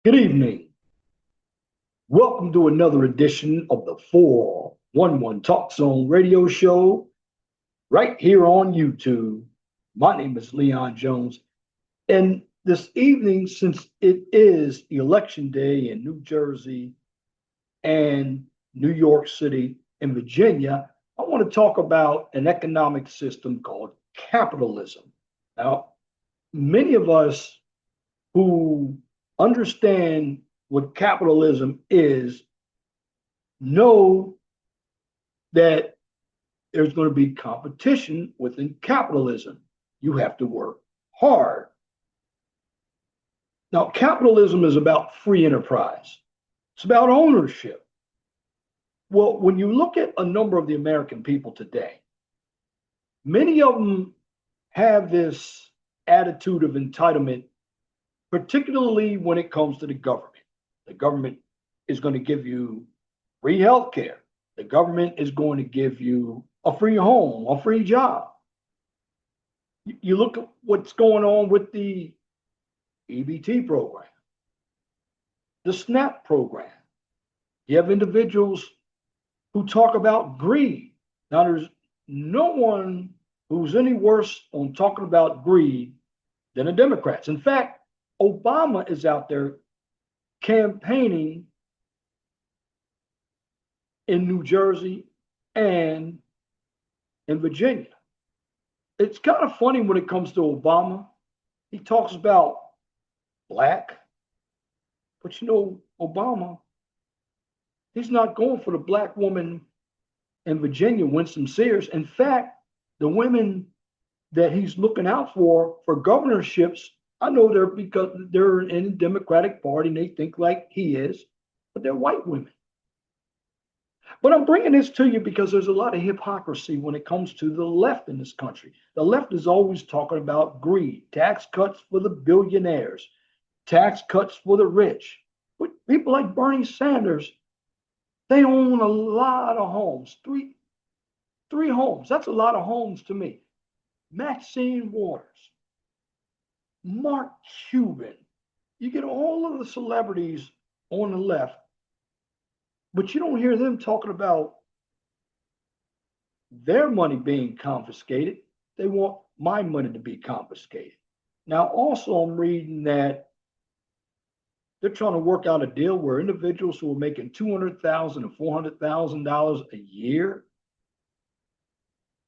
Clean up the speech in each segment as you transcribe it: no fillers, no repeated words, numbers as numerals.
Good evening. Welcome to another edition of the 411 Talk Zone radio show right here on YouTube. My name is Leon Jones. And this evening, since it is election day in New Jersey and New York City and Virginia, I want to talk about an economic system called capitalism. Now, many of us who understand what capitalism is know that there's going to be competition within capitalism. You have to work hard. Now, capitalism is about free enterprise, it's about ownership. Well, when you look at a number of the American people today, many of them have this attitude of entitlement, particularly when it comes to the government. The government is going to give you free health care. The government is going to give you a free home, a free job. You look at what's going on with the EBT program, the SNAP program. You have individuals who talk about greed. Now, there's no one who's any worse on talking about greed than the Democrats. In fact, Obama is out there campaigning in New Jersey and in Virginia. It's kind of funny when it comes to Obama. He talks about black, but Obama, he's not going for the black woman in Virginia, Winston Sears. In fact, the women that he's looking out for governorships, I know they're because they're in the Democratic Party and they think like he is, but they're white women. But I'm bringing this to you because there's a lot of hypocrisy when it comes to the left in this country. The left is always talking about greed, tax cuts for the billionaires, tax cuts for the rich. But people like Bernie Sanders, they own a lot of homes, three homes. That's a lot of homes to me. Maxine Waters, Mark Cuban. You get all of the celebrities on the left, but you don't hear them talking about their money being confiscated. They want my money to be confiscated. Now, also, I'm reading that they're trying to work out a deal where individuals who are making $200,000 to $400,000 a year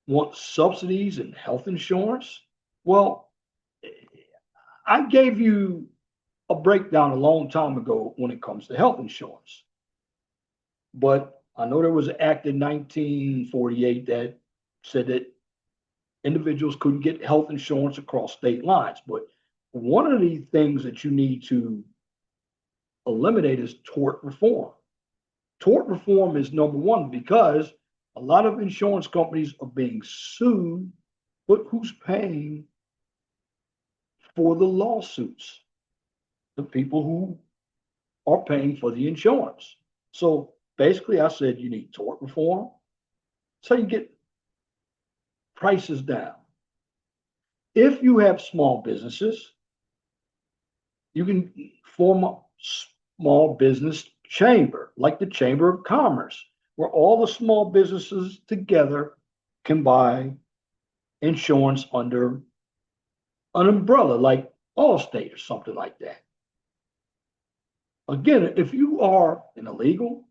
want subsidies and health insurance. Well, I gave you a breakdown a long time ago when it comes to health insurance. But I know there was an act in 1948 that said that individuals couldn't get health insurance across state lines. But one of the things that you need to eliminate is tort reform. Tort reform is number one because a lot of insurance companies are being sued, but who's paying for the lawsuits? The people who are paying for the insurance. So basically, I said you need tort reform so you get prices down. If you have small businesses, you can form a small business chamber, like the Chamber of Commerce, where all the small businesses together can buy insurance under an umbrella like Allstate or something like that. Again, if you are an illegal,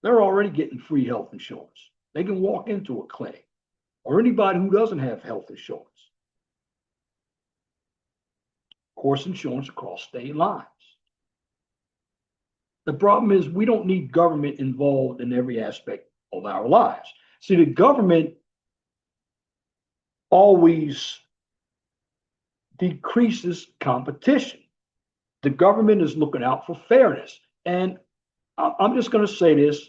they're already getting free health insurance. They can walk into a clinic or anybody who doesn't have health insurance. Of course, insurance across state lines. The problem is we don't need government involved in every aspect of our lives. See, the government always decreases competition. The government is looking out for fairness. And I'm just going to say this.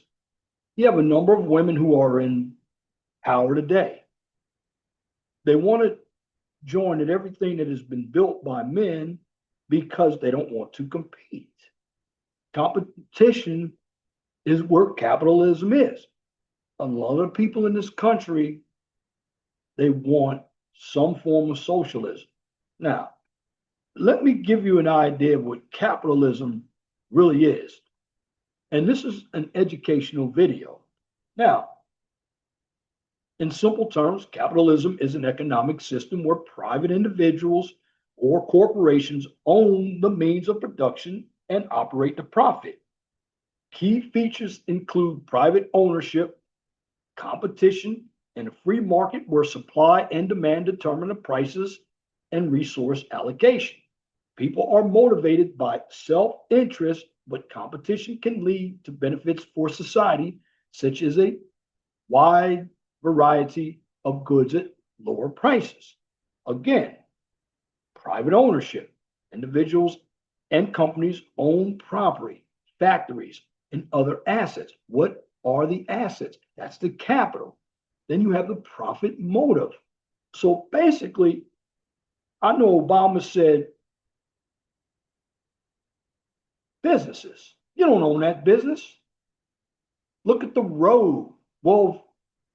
You have a number of women who are in power today. They want to join in everything that has been built by men because they don't want to compete. Competition is where capitalism is. A lot of people in this country, they want some form of socialism. Now, let me give you an idea of what capitalism really is. And this is an educational video. Now, in simple terms, capitalism is an economic system where private individuals or corporations own the means of production and operate to profit. Key features include private ownership, competition, and a free market where supply and demand determine the prices and resource allocation. People are motivated by self interest, but competition can lead to benefits for society, such as a wide variety of goods at lower prices. Again, private ownership. Individuals and companies own property, factories, and other assets. What are the assets? That's the capital. Then you have the profit motive. So basically, I know Obama said businesses. You don't own that business. Look at the road. Well,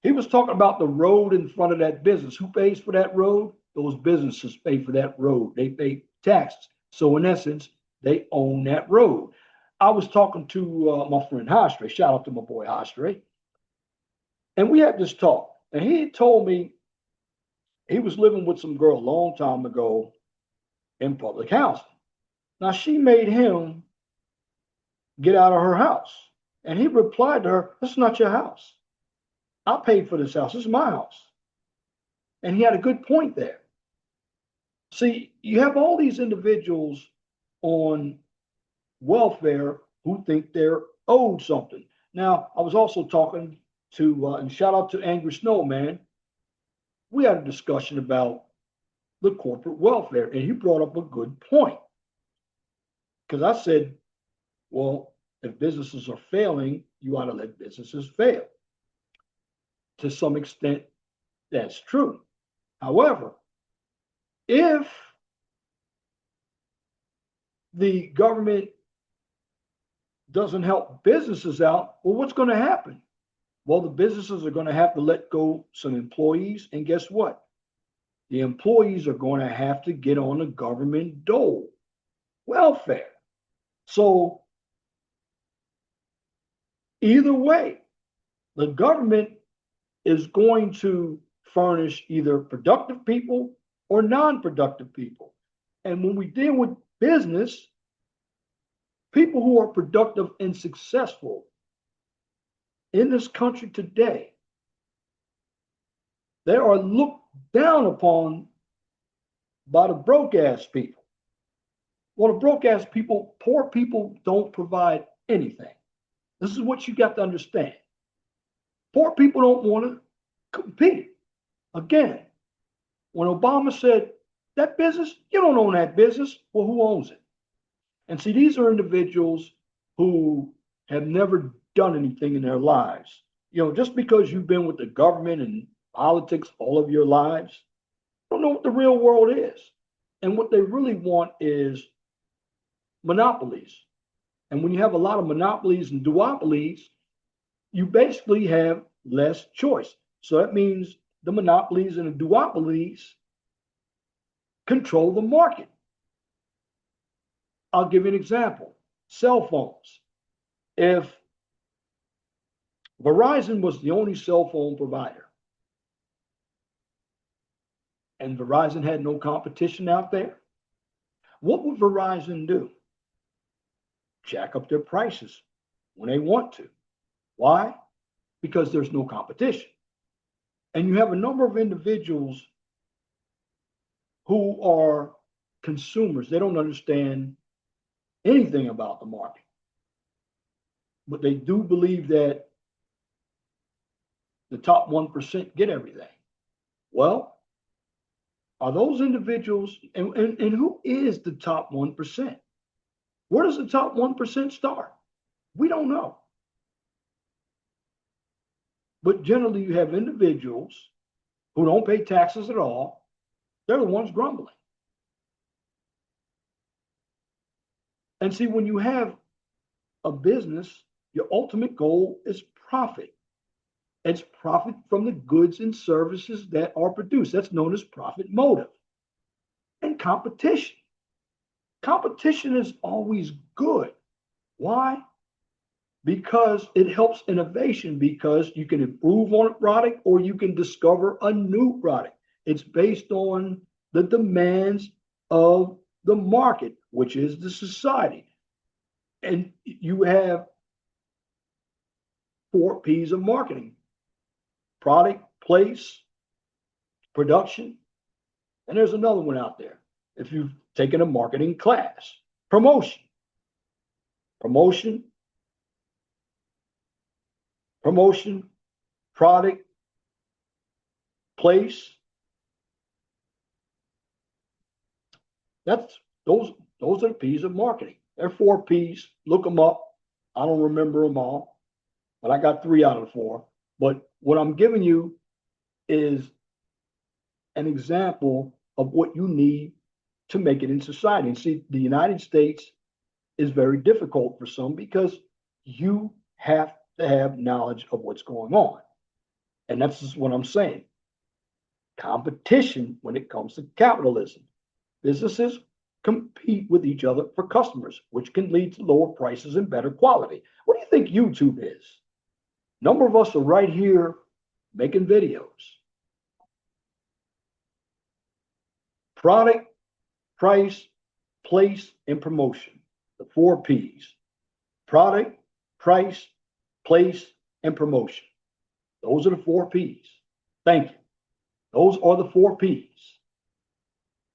he was talking about the road in front of that business. Who pays for that road? Those businesses pay for that road. They pay taxes. So in essence, they own that road. I was talking to my friend Hostre. Shout out to my boy Hostre. And we had this talk. And he told me he was living with some girl a long time ago in public housing. Now she made him get out of her house. And he replied to her, "This is not your house. I paid for this house. This is my house." And he had a good point there. See, you have all these individuals on welfare who think they're owed something. Now, I was also talking to, and shout out to Angry Snowman. We had a discussion about the corporate welfare, and he brought up a good point. Because I said, well, if businesses are failing, you ought to let businesses fail. To some extent, that's true. However, if the government doesn't help businesses out, well, what's going to happen? Well, the businesses are going to have to let go some employees. And guess what? The employees are going to have to get on the government dole, welfare. So either way, the government is going to furnish either productive people or non-productive people. And when we deal with business, people who are productive and successful in this country today, they are looked down upon by the broke ass people. Well, the broke ass people, poor people don't provide anything. This is what you got to understand. Poor people don't want to compete. Again, when Obama said, that business, you don't own that business. Well, who owns it? And see, these are individuals who have never done anything in their lives. You know, just because you've been with the government and politics all of your lives, you don't know what the real world is. And what they really want is monopolies. And when you have a lot of monopolies and duopolies, you basically have less choice. So that means the monopolies and the duopolies control the market. I'll give you an example. Cell phones. If Verizon was the only cell phone provider and Verizon had no competition out there, what would Verizon do? Jack up their prices when they want to. Why? Because there's no competition. And you have a number of individuals who are consumers. They don't understand anything about the market. But they do believe that the top 1% get everything. Well, are those individuals, and who is the top 1%? Where does the top 1% start? We don't know. But generally, you have individuals who don't pay taxes at all. They're the ones grumbling. And see, when you have a business, your ultimate goal is profit. It's profit from the goods and services that are produced. That's known as profit motive. And competition. Competition is always good. Why? Because it helps innovation, because you can improve on a product or you can discover a new product. It's based on the demands of the market, which is the society. And you have 4 P's of marketing: product, place, production, and there's another one out there. If you've taken a marketing class, promotion, promotion, promotion, product, place. That's those are the P's of marketing. There are 4 P's. Look them up. I don't remember them all, but I got 3 out of the 4. But what I'm giving you is an example of what you need to make it in society. And see, the United States is very difficult for some because you have to have knowledge of what's going on. And that's just what I'm saying. Competition when it comes to capitalism. Businesses compete with each other for customers, which can lead to lower prices and better quality. What do you think YouTube is? A number of us are right here making videos. Product, price, place, and promotion. The 4 P's. Product, price, place, and promotion. Those are the 4 P's. Thank you. Those are the 4 P's.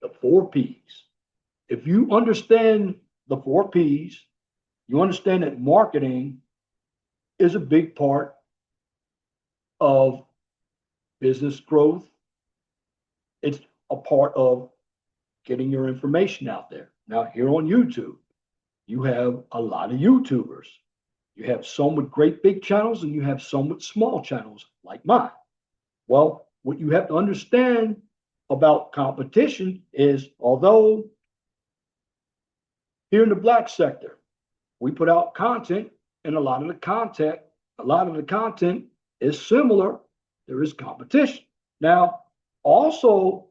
The 4 P's. If you understand the 4 P's, you understand that marketing is a big part of business growth. It's a part of getting your information out there. Now, here on YouTube, you have a lot of YouTubers. You have some with great big channels and you have some with small channels like mine. Well, what you have to understand about competition is, although here in the black sector, we put out content, and a lot of the content is similar. There is competition. Now, also,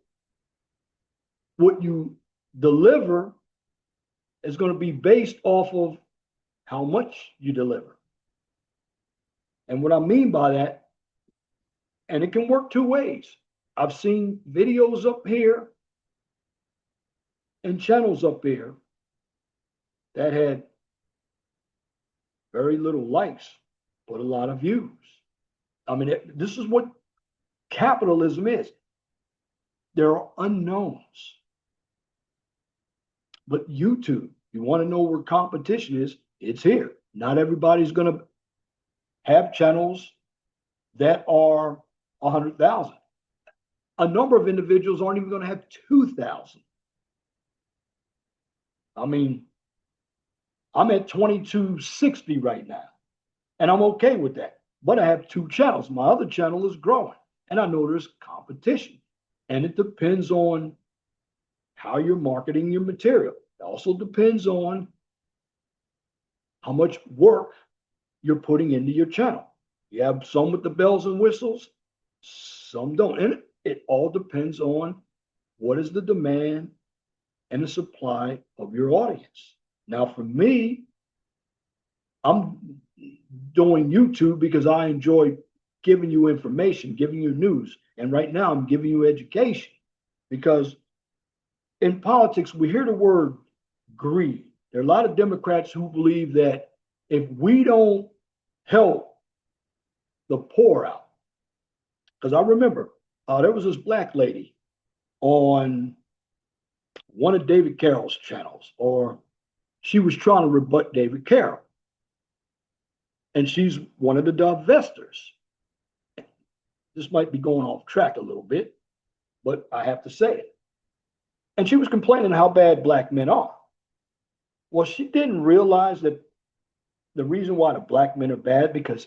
what you deliver is going to be based off of how much you deliver. And what I mean by that, and it can work 2 ways. I've seen videos up here and channels up here that had very little likes, but a lot of views. I mean, this is what capitalism is. There are unknowns. But YouTube, you want to know where competition is, it's here. Not everybody's going to have channels that are 100,000. A number of individuals aren't even going to have 2,000. I mean, I'm at 2260 right now, and I'm okay with that. But I have 2 channels. My other channel is growing, and I know there's competition. And it depends on how you're marketing your material. It also depends on how much work you're putting into your channel. You have some with the bells and whistles, some don't. And it all depends on what is the demand and the supply of your audience. Now, for me, I'm doing YouTube because I enjoy giving you information, giving you news. And right now, I'm giving you education because in politics, we hear the word greed. There are a lot of Democrats who believe that if we don't help the poor out, because I remember there was this black lady on one of David Carroll's channels, or she was trying to rebut David Carroll. And she's one of the divestors. This might be going off track a little bit, but I have to say it. And she was complaining how bad black men are. Well, she didn't realize that the reason why the black men are bad, because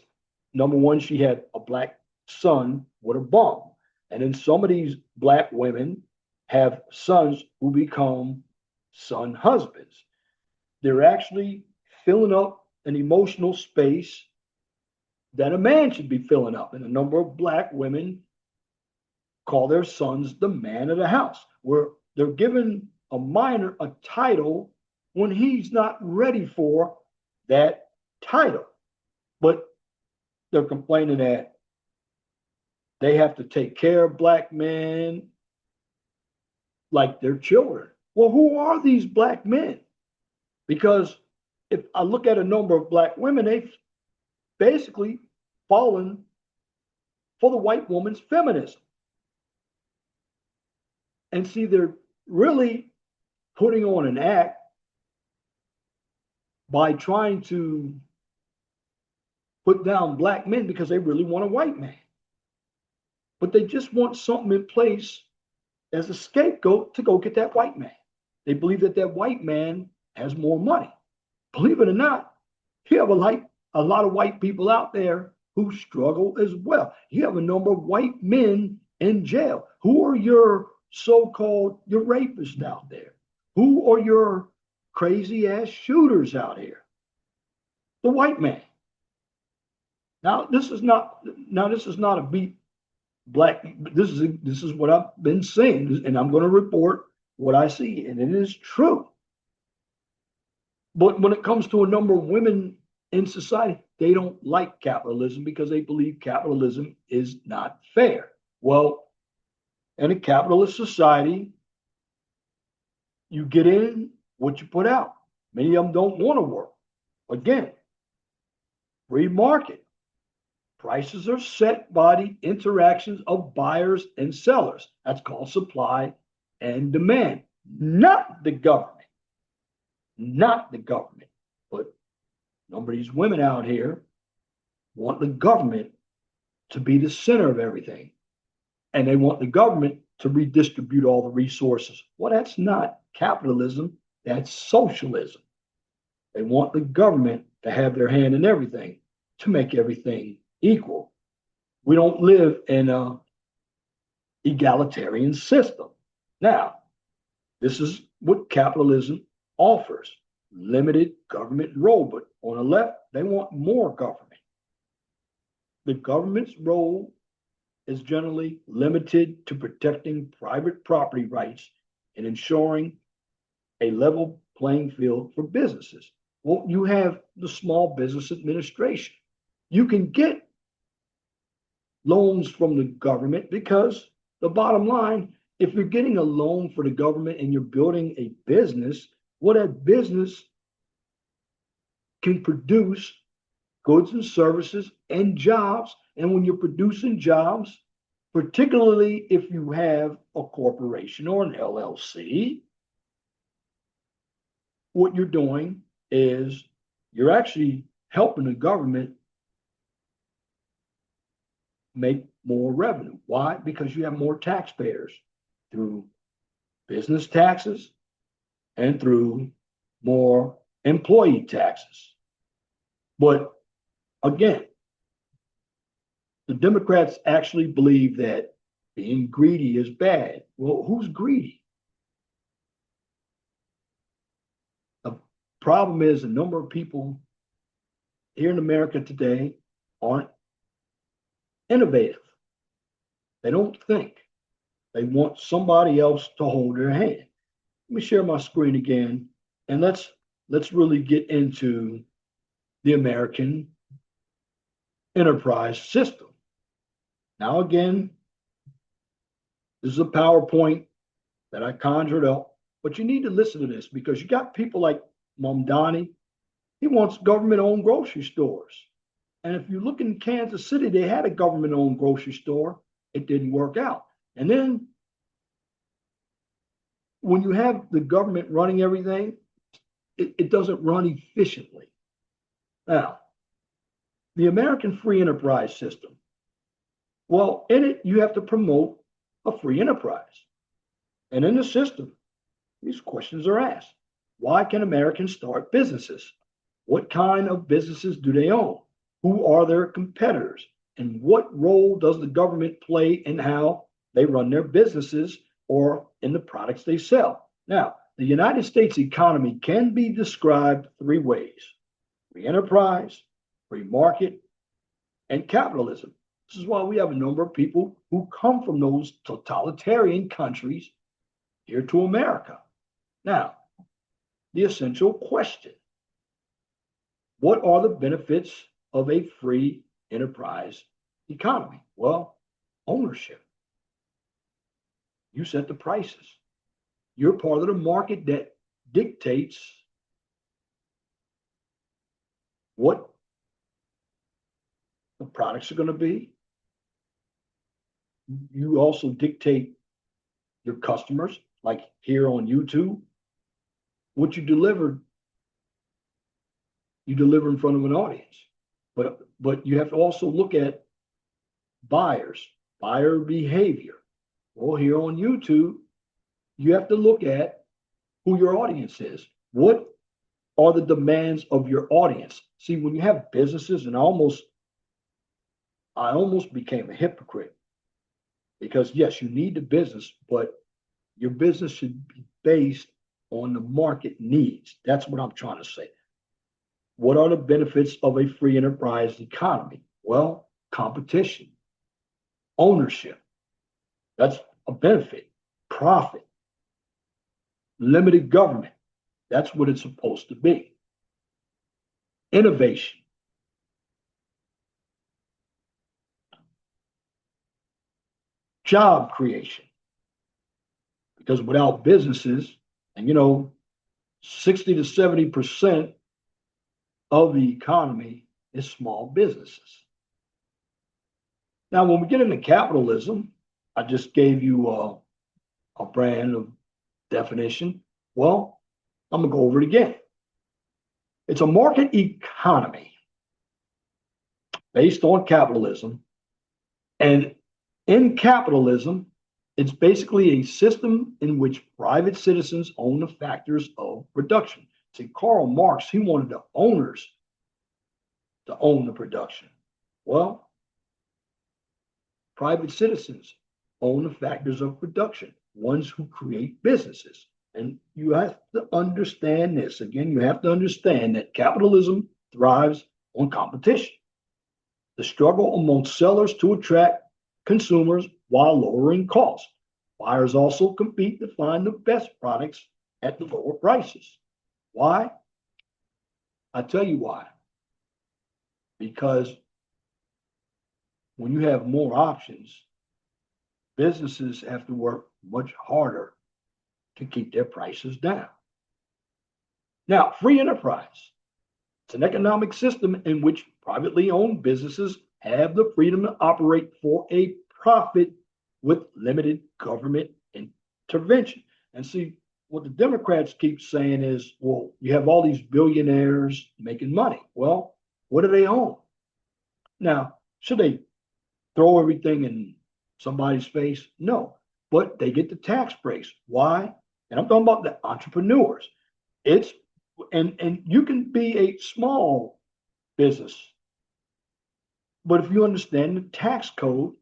number one, she had a black son with a bum. And then some of these black women have sons who become son husbands. They're actually filling up an emotional space that a man should be filling up. And a number of black women call their sons the man of the house, where they're giving a minor a title when he's not ready for that title, but they're complaining that they have to take care of black men like their children. Well, who are these black men? Because if I look at a number of black women, they've basically fallen for the white woman's feminism. And see, they're really putting on an act by trying to put down black men because they really want a white man. But they just want something in place as a scapegoat to go get that white man. They believe that that white man has more money. Believe it or not, you have a lot of white people out there who struggle as well. You have a number of white men in jail. Who are your so-called your rapists out there? Who are your crazy ass shooters out here? The white man. Now this is not a beat black. This is what I've been saying, and I'm going to report what I see, and it is true. But when it comes to a number of women in society, they don't like capitalism because they believe capitalism is not fair. Well, in a capitalist society, you get in what you put out. Many of them don't want to work. Again, free market. Prices are set by the interactions of buyers and sellers. That's called supply and demand, not the government. Not the government. But a number of these women out here want the government to be the center of everything. And they want the government to redistribute all the resources. Well, that's not capitalism, that's socialism. They want the government to have their hand in everything, to make everything equal. We don't live in an egalitarian system. Now, this is what capitalism offers: limited government role. But on the left, they want more government. The government's role is generally limited to protecting private property rights and ensuring a level playing field for businesses. Well, you have the Small Business Administration. You can get loans from the government because the bottom line, if you're getting a loan for the government and you're building a business, well, that business can produce goods and services and jobs. And when you're producing jobs, particularly if you have a corporation or an LLC, what you're doing is you're actually helping the government make more revenue. Why? Because you have more taxpayers through business taxes and through more employee taxes. But again, the Democrats actually believe that being greedy is bad. Well, who's greedy? The problem is a number of people here in America today aren't innovative. They don't think. They want somebody else to hold their hand. Let me share my screen again, and let's really get into the American enterprise system. Now, again, this is a PowerPoint that I conjured up, but you need to listen to this because you got people like Mamdani. He wants government-owned grocery stores. And if you look in Kansas City, they had a government-owned grocery store. It didn't work out. And then when you have the government running everything, it doesn't run efficiently. Now, the American free enterprise system. Well, in it, you have to promote a free enterprise. And in the system, these questions are asked. Why can Americans start businesses? What kind of businesses do they own? Who are their competitors? And what role does the government play in how they run their businesses or in the products they sell? Now, the United States economy can be described three ways: free enterprise, free market, and capitalism. This is why we have a number of people who come from those totalitarian countries here to America. Now, the essential question: What are the benefits of a free enterprise economy? Well, ownership. You set the prices. You're part of the market that dictates what the products are going to be. You also dictate your customers, like here on YouTube. What you deliver in front of an audience. But you have to also look at buyers, buyer behavior. Well, here on YouTube, you have to look at who your audience is. What are the demands of your audience? See, when you have businesses, and I almost became a hypocrite because yes, you need the business, but your business should be based on the market needs. That's what I'm trying to say. What are the benefits of a free enterprise economy? Well, competition, ownership. That's a benefit. Profit, limited government. That's what it's supposed to be. Innovation. Job creation. Because without businesses, and 60 to 70% of the economy is small businesses. Now, when we get into capitalism, I just gave you a brand of definition. Well, I'm going to go over it again. It's a market economy based on capitalism. And in capitalism, it's basically a system in which private citizens own the factors of production. See, Karl Marx, he wanted the owners to own the production. Well, private citizens own the factors of production, ones who create businesses. And you have to understand this. Again, you have to understand that capitalism thrives on competition. The struggle among sellers to attract consumers while lowering costs. Buyers also compete to find the best products at the lower prices. Why? I tell you why. Because when you have more options, businesses have to work much harder to keep their prices down. Now, free enterprise. It's an economic system in which privately owned businesses have the freedom to operate for a profit with limited government intervention. And see, what the Democrats keep saying is, well, you have all these billionaires making money. Well, what do they own? Now, should they throw everything in somebody's face? No, but they get the tax breaks. Why? And I'm talking about the entrepreneurs. It's and you can be a small business, but if you understand the tax code,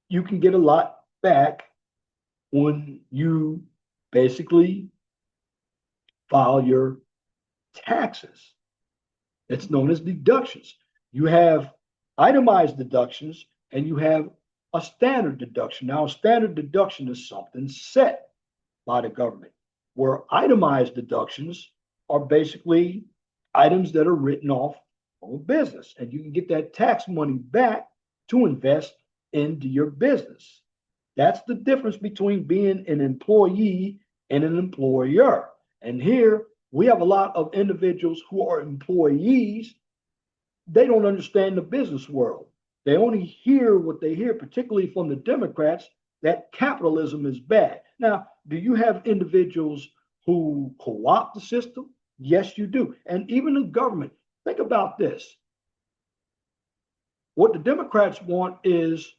you can get a lot back when you basically file your taxes. It's known as deductions. You have itemized deductions and you have a standard deduction. Now, a standard deduction is something set by the government, where itemized deductions are basically items that are written off on a business, and you can get that tax money back to invest into your business. That's the difference between being an employee and an employer. And here we have a lot of individuals who are employees. They don't understand the business world. They only hear what they hear, particularly from the Democrats, that capitalism is bad. Now, do you have individuals who co-opt the system? Yes, you do. And even the government. Think about this. What the Democrats want is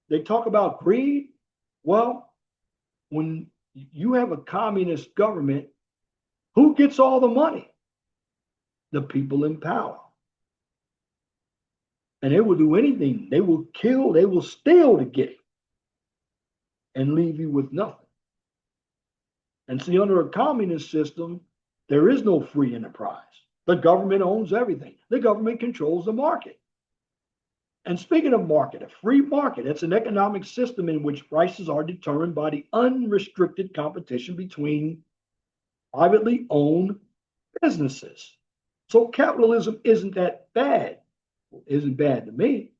they talk about greed. Well, when you have a communist government, who gets all the money? The people in power. And they will do anything. They will kill, they will steal to get it and leave you with nothing. And see, under a communist system, there is no free enterprise. The government owns everything. The government controls the market. And speaking of market, a free market, it's an economic system in which prices are determined by the unrestricted competition between privately owned businesses. So capitalism isn't that bad. It isn't bad to me.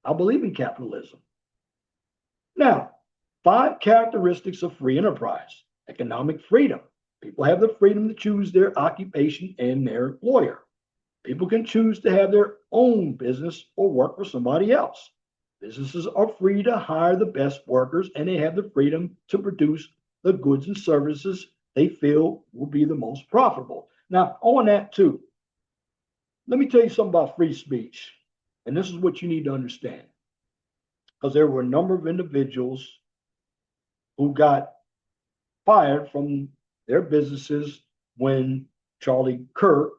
I believe in capitalism. Now, 5 characteristics of free enterprise: economic freedom. People have the freedom to choose their occupation and their employer. People can choose to have their own business or work for somebody else. Businesses are free to hire the best workers, and they have the freedom to produce the goods and services they feel will be the most profitable. Now, on that too, let me tell you something about free speech. And this is what you need to understand. Because there were a number of individuals who got fired from their businesses when Charlie Kirk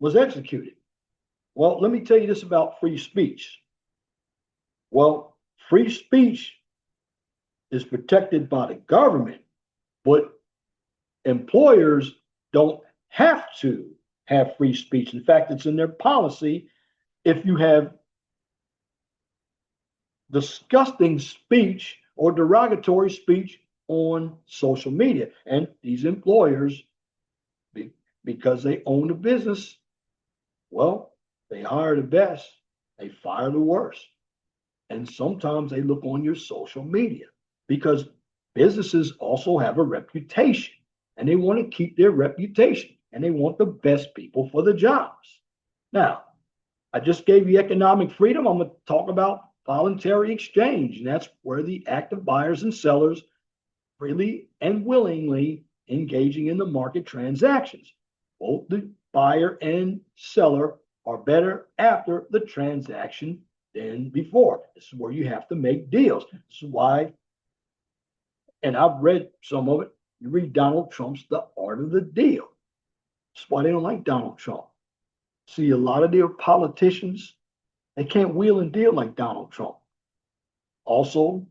was executed. Well, let me tell you this about free speech. Well, free speech is protected by the government, but employers don't have to have free speech. In fact, it's in their policy. If you have disgusting speech or derogatory speech on social media, and these employers, because they own the business, well, they hire the best, they fire the worst. And sometimes they look on your social media because businesses also have a reputation, and they want to keep their reputation, and they want the best people for the jobs. Now, I just gave you economic freedom. I'm going to talk about voluntary exchange, and that's where the active buyers and sellers freely and willingly engaging in the market transactions. Both the buyer and seller are better after the transaction than before. This is where you have to make deals. This is why, and I've read some of it, you read Donald Trump's The Art of the Deal. That's why they don't like Donald Trump. See, a lot of their politicians, they can't wheel and deal like Donald Trump. Also,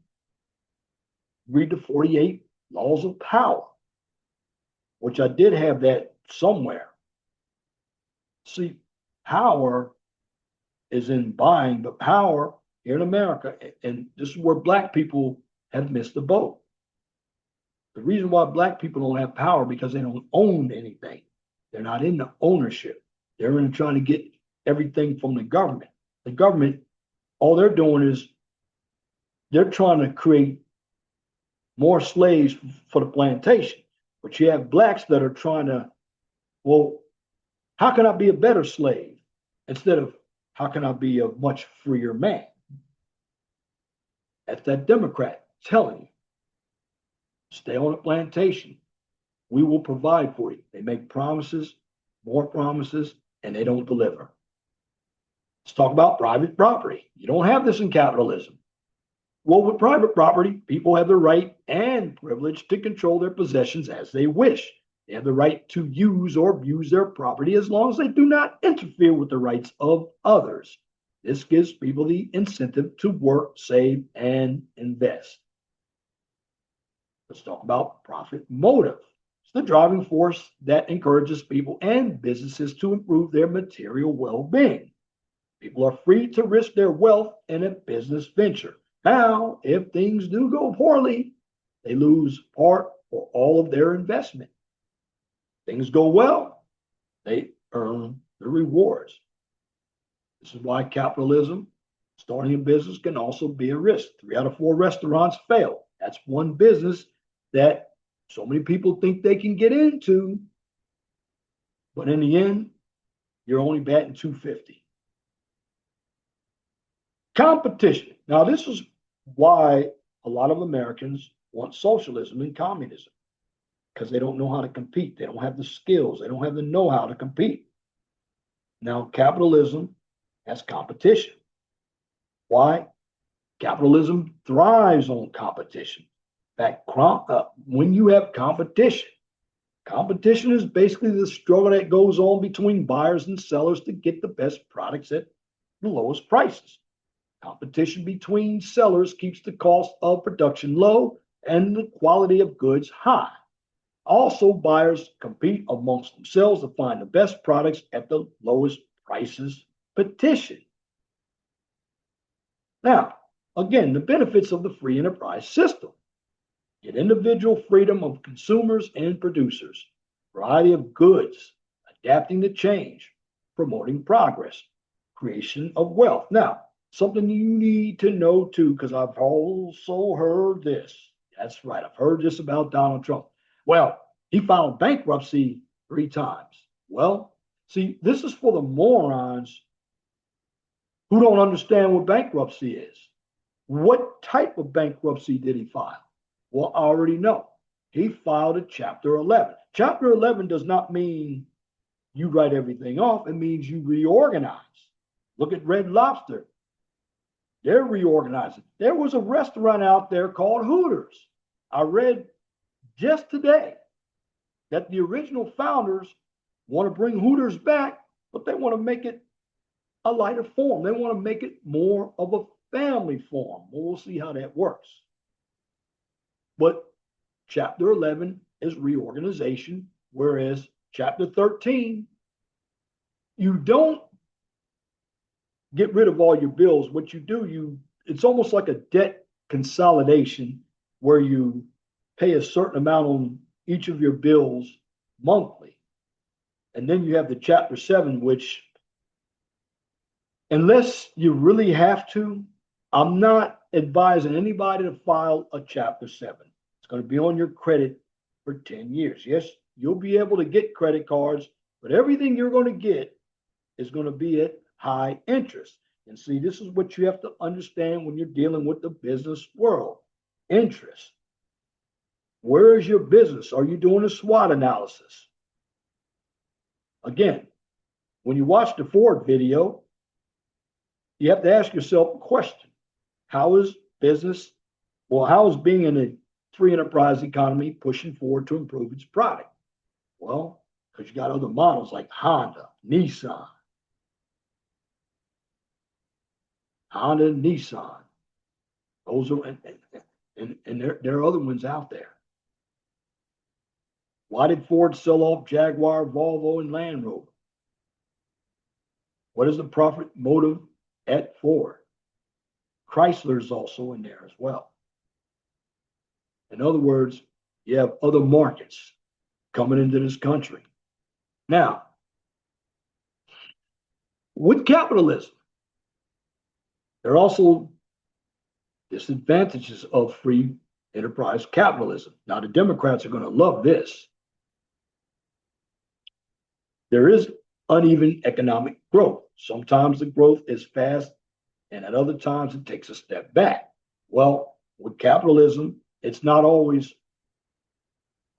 read the 48 Laws of Power, which I did have that somewhere. See, power is in buying, but power here in America, and this is where Black people have missed the boat. The reason why Black people don't have power because they don't own anything. They're not in the ownership. They're in trying to get everything from the government. The government, all they're doing is they're trying to create more slaves for the plantation. But you have Blacks that are trying to, well, how can I be a better slave? Instead of how can I be a much freer man? That's that Democrat telling you, stay on the plantation. We will provide for you. They make promises, more promises, and they don't deliver. Let's talk about private property. You don't have this in capitalism. Well, with private property, people have the right and privilege to control their possessions as they wish. They have the right to use or abuse their property as long as they do not interfere with the rights of others. This gives people the incentive to work, save, and invest. Let's talk about profit motive. It's the driving force that encourages people and businesses to improve their material well-being. People are free to risk their wealth in a business venture. Now, if things do go poorly, they lose part or all of their investment. Things go well, they earn the rewards. This is why capitalism, starting a business, can also be a risk. 3 out of 4 restaurants fail. That's one business that so many people think they can get into, but in the end, you're only batting 250. Competition. Now, this is why a lot of Americans want socialism and communism, because they don't know how to compete. They don't have the skills. They don't have the know-how to compete. Now, capitalism has competition. Why? Capitalism thrives on competition. In fact, when you have competition, competition is basically the struggle that goes on between buyers and sellers to get the best products at the lowest prices. Competition between sellers keeps the cost of production low and the quality of goods high. Also, buyers compete amongst themselves to find the best products at the lowest prices. Petition. Now, again, the benefits of the free enterprise system. Get individual freedom of consumers and producers, variety of goods, adapting to change, promoting progress, creation of wealth. Now, something you need to know too, because I've also heard this. That's right, I've heard this about Donald Trump. Well, he filed bankruptcy 3 times. Well, see, this is for the morons who don't understand what bankruptcy is. What type of bankruptcy did he file? Well, I already know. He filed a Chapter 11. Chapter 11 does not mean you write everything off, it means you reorganize. Look at Red Lobster. They're reorganizing. There was a restaurant out there called Hooters. I read just today that the original founders want to bring Hooters back, but they want to make it a lighter form. They want to make it more of a family form. We'll see how that works. But Chapter 11 is reorganization, whereas Chapter 13, you don't get rid of all your bills. What you do, it's almost like a debt consolidation where you pay a certain amount on each of your bills monthly. And then you have the Chapter 7, which, unless you really have to, I'm not advising anybody to file a Chapter 7. It's going to be on your credit for 10 years. Yes, you'll be able to get credit cards, but everything you're going to get is going to be at high interest. And see, this is what you have to understand when you're dealing with the business world. Interest. Where is your business? Are you doing a SWOT analysis? Again, when you watch the Ford video, you have to ask yourself a question. How is business, how is being in a free enterprise economy pushing forward to improve its product? Well, because you got other models like Honda, Nissan. Honda and Nissan. Those are, and there are other ones out there. Why did Ford sell off Jaguar, Volvo, and Land Rover? What is the profit motive at Ford? Chrysler's also in there as well. In other words, you have other markets coming into this country. Now, with capitalism, there are also disadvantages of free enterprise capitalism. Now, the Democrats are going to love this. There is uneven economic growth. Sometimes the growth is fast, and at other times it takes a step back. Well, with capitalism, it's not always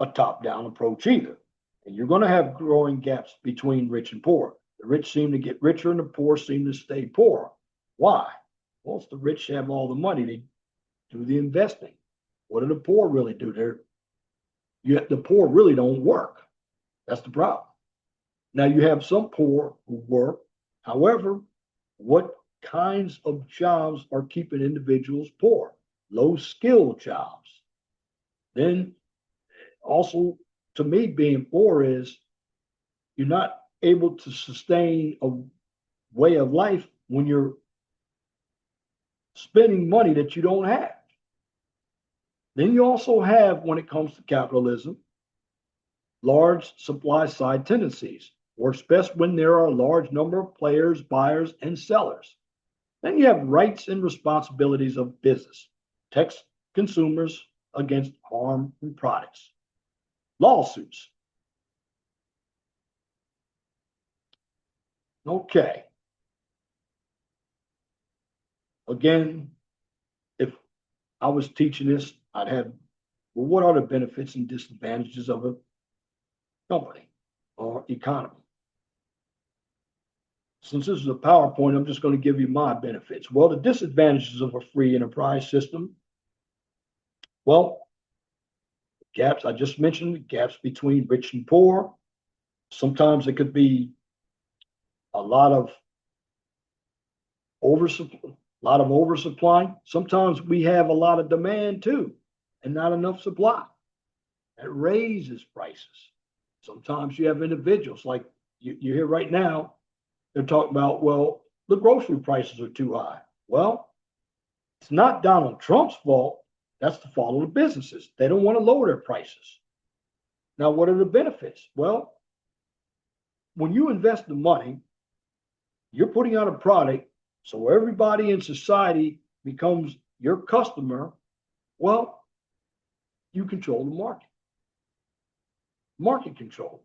a top-down approach either. And you're going to have growing gaps between rich and poor. The rich seem to get richer and the poor seem to stay poor. Why? Well, it's the rich have all the money. They do the investing. What do the poor really do? The poor really don't work. That's the problem. Now, you have some poor who work. However, what kinds of jobs are keeping individuals poor? Low-skilled jobs. Then also, to me, being poor is you're not able to sustain a way of life when you're spending money that you don't have. Then you also have, when it comes to capitalism, large supply side tendencies. Works best when there are a large number of players, buyers, and sellers. Then you have rights and responsibilities of business. Protects consumers against harm from products. Lawsuits. Okay. Again, if I was teaching this, I'd have, well, what are the benefits and disadvantages of a company or economy? Since this is a PowerPoint, I'm just going to give you my benefits. Well, the disadvantages of a free enterprise system. Well, gaps, I just mentioned gaps between rich and poor. Sometimes it could be a lot of oversupply. Sometimes we have a lot of demand too, and not enough supply. That raises prices. Sometimes you have individuals like you hear right now, they're talking about, well, the grocery prices are too high. Well, it's not Donald Trump's fault. That's the fault of the businesses. They don't want to lower their prices. Now, what are the benefits? Well, when you invest the money, you're putting out a product, so everybody in society becomes your customer. Well, you control the market. Market control.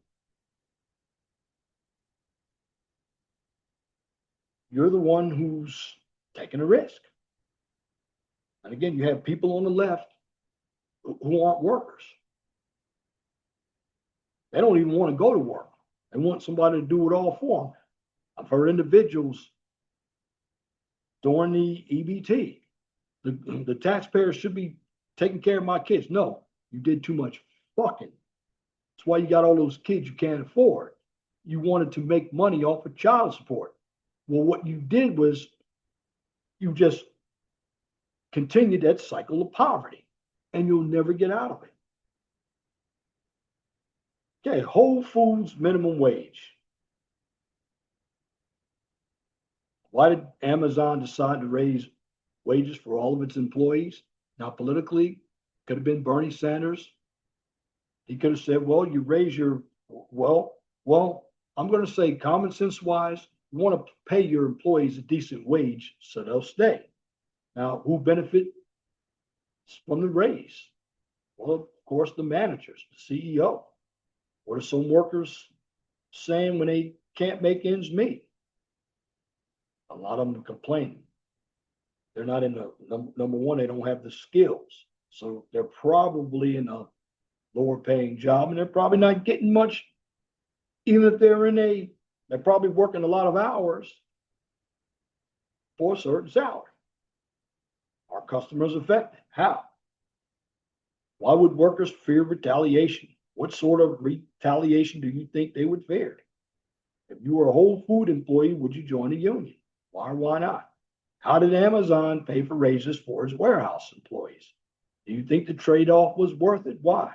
You're the one who's taking a risk. And again, you have people on the left who aren't workers. They don't even want to go to work. They want somebody to do it all for them. I've heard individuals during the EBT, the taxpayers should be taking care of my kids. No, you did too much fucking. That's why you got all those kids you can't afford. You wanted to make money off of child support. Well, what you did was you just continued that cycle of poverty, and you'll never get out of it. Okay, Whole Foods minimum wage. Why did Amazon decide to raise wages for all of its employees? Now, politically, could have been Bernie Sanders. He could have said, well, you raise your, I'm going to say common sense wise, you want to pay your employees a decent wage so they'll stay. Now, who benefits from the raise? Well, of course, the managers, the CEO. What are some workers saying when they can't make ends meet? A lot of them are complaining. They're not in the number one, they don't have the skills. So they're probably in a lower paying job, and they're probably not getting much, even if they're probably working a lot of hours for a certain salary. Are customers affected? How? Why would workers fear retaliation? What sort of retaliation do you think they would fear? If you were a Whole Food employee, would you join a union? Why or why not? How did Amazon pay for raises for its warehouse employees? Do you think the trade-off was worth it? Why?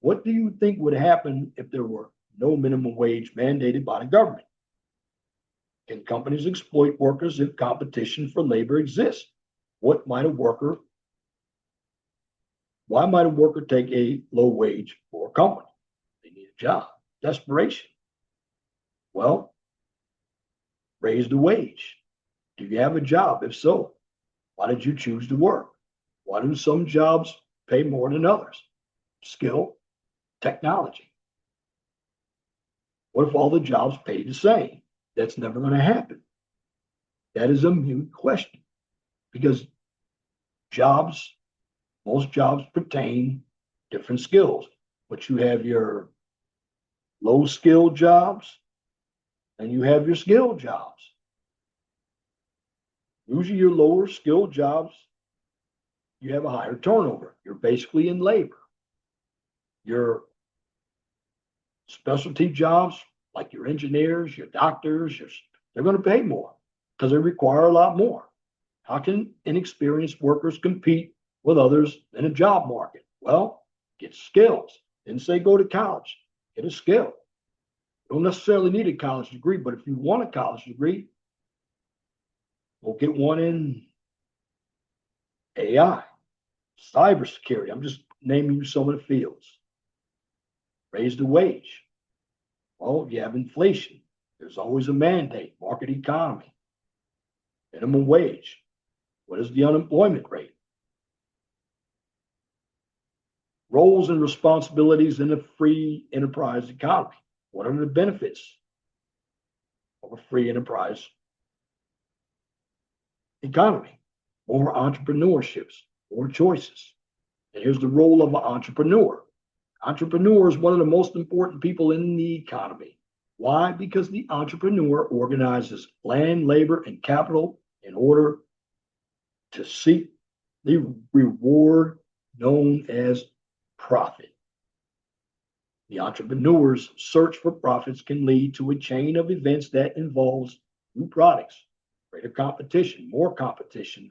What do you think would happen if there were no minimum wage mandated by the government? Can companies exploit workers if competition for labor exists? Why might a worker take a low wage for a company? They need a job. Desperation. Well, raise the wage. Do you have a job? If so, why did you choose to work? Why do some jobs pay more than others? Skill, technology. What if all the jobs pay the same? That's never going to happen. That is a mute question, because most jobs pertain different skills, but you have your low skilled jobs and you have your skilled jobs. Usually your lower skilled jobs, you have a higher turnover. You're basically in labor. Your specialty jobs, like your engineers, your doctors, they're going to pay more because they require a lot more. How can inexperienced workers compete with others in a job market? Well, get skills. Didn't say go to college. Get a skill. You don't necessarily need a college degree, but if you want a college degree, we'll get one in AI, cybersecurity. I'm just naming you some of the fields. Raise the wage. Well, you have inflation. There's always a mandate, market economy, minimum wage. What is the unemployment rate? Roles and responsibilities in a free enterprise economy. What are the benefits of a free enterprise economy? More entrepreneurships, more choices. And here's the role of an entrepreneur. Entrepreneur is one of the most important people in the economy. Why? Because the entrepreneur organizes land, labor, and capital in order to seek the reward known as profit. The entrepreneur's search for profits can lead to a chain of events that involves new products, greater competition, more competition.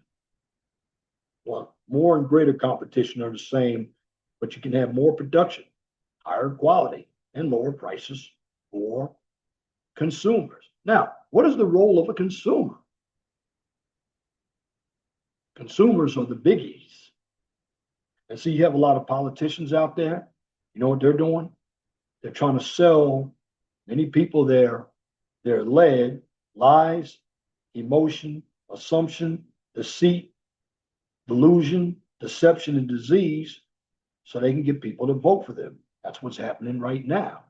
Well, more and greater competition are the same, but you can have more production, higher quality, and lower prices for consumers. Now, what is the role of a consumer? Consumers are the biggies. And see, you have a lot of politicians out there. You know what they're doing? They're trying to sell Many people they're led lies, emotion, assumption, deceit, delusion, deception, and disease so they can get people to vote for them. That's what's happening right now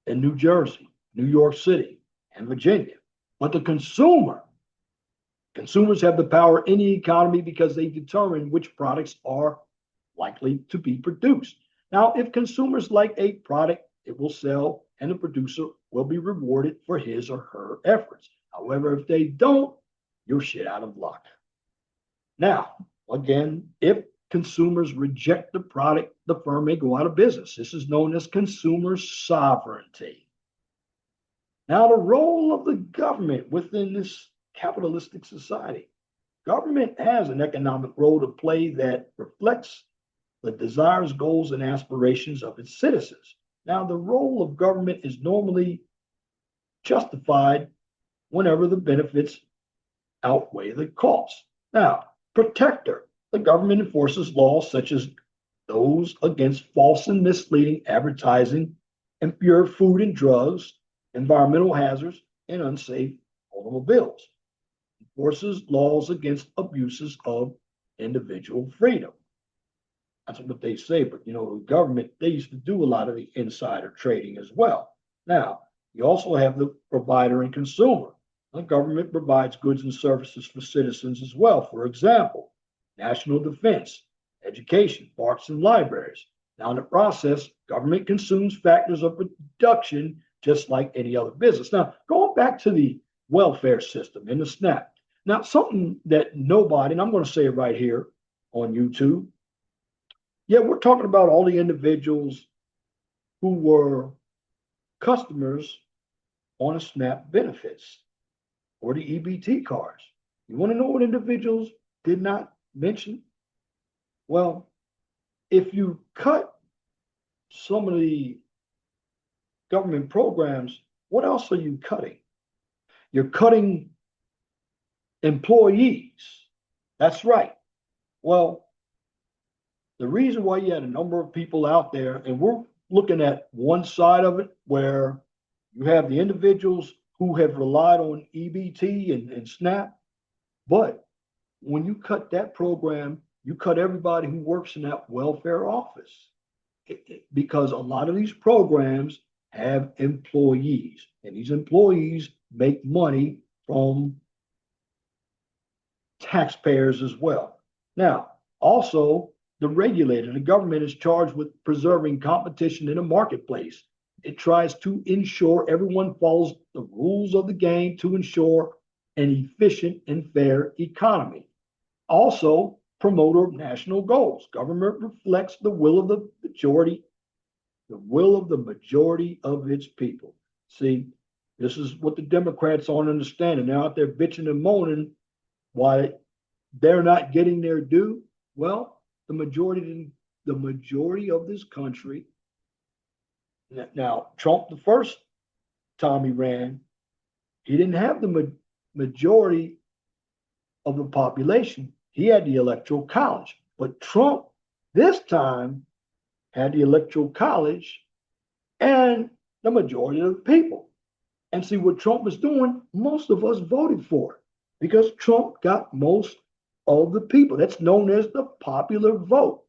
in New Jersey, New York City, and Virginia. But the consumers have the power in the economy because they determine which products are likely to be produced. Now, if consumers like a product, it will sell and the producer will be rewarded for his or her efforts. However, if they don't, you're shit out of luck. Now, again, if consumers reject the product, the firm may go out of business. This is known as consumer sovereignty. Now, the role of the government within this capitalistic society. Government has an economic role to play that reflects the desires, goals, and aspirations of its citizens. Now, the role of government is normally justified whenever the benefits outweigh the costs. Now, protector. The government enforces laws such as those against false and misleading advertising, impure food and drugs, environmental hazards, and unsafe automobiles. Enforces laws against abuses of individual freedom. That's what they say, but the government, they used to do a lot of the insider trading as well. Now, you also have the provider and consumer. The government provides goods and services for citizens as well. For example, national defense, education, parks, and libraries. Now, in the process, government consumes factors of production just like any other business. Now, going back to the welfare system and the SNAP. Now, something that nobody, and I'm going to say it right here on YouTube, yeah, we're talking about all the individuals who were customers on a SNAP benefits or the EBT cards. You want to know what individuals did not mention? Well, if you cut some of the government programs, what else are you cutting? You're cutting employees. That's right. Well, the reason why you had a number of people out there, and we're looking at one side of it where you have the individuals who have relied on EBT and SNAP, but when you cut that program, you cut everybody who works in that welfare office because a lot of these programs have employees, and these employees make money from taxpayers as well. Now, also, the regulator, the government is charged with preserving competition in a marketplace. It tries to ensure everyone follows the rules of the game to ensure an efficient and fair economy. Also, promoter of national goals. Government reflects the will of the majority of its people. See, this is what the Democrats aren't understanding. They're out there bitching and moaning why they're not getting their due. Well, the majority of this country. Now, Trump, the first time he ran, he didn't have the majority of the population. He had the electoral college. But Trump, this time, had the electoral college and the majority of the people. And see what Trump was doing, most of us voted for it because Trump got most of the people. That's known as the popular vote.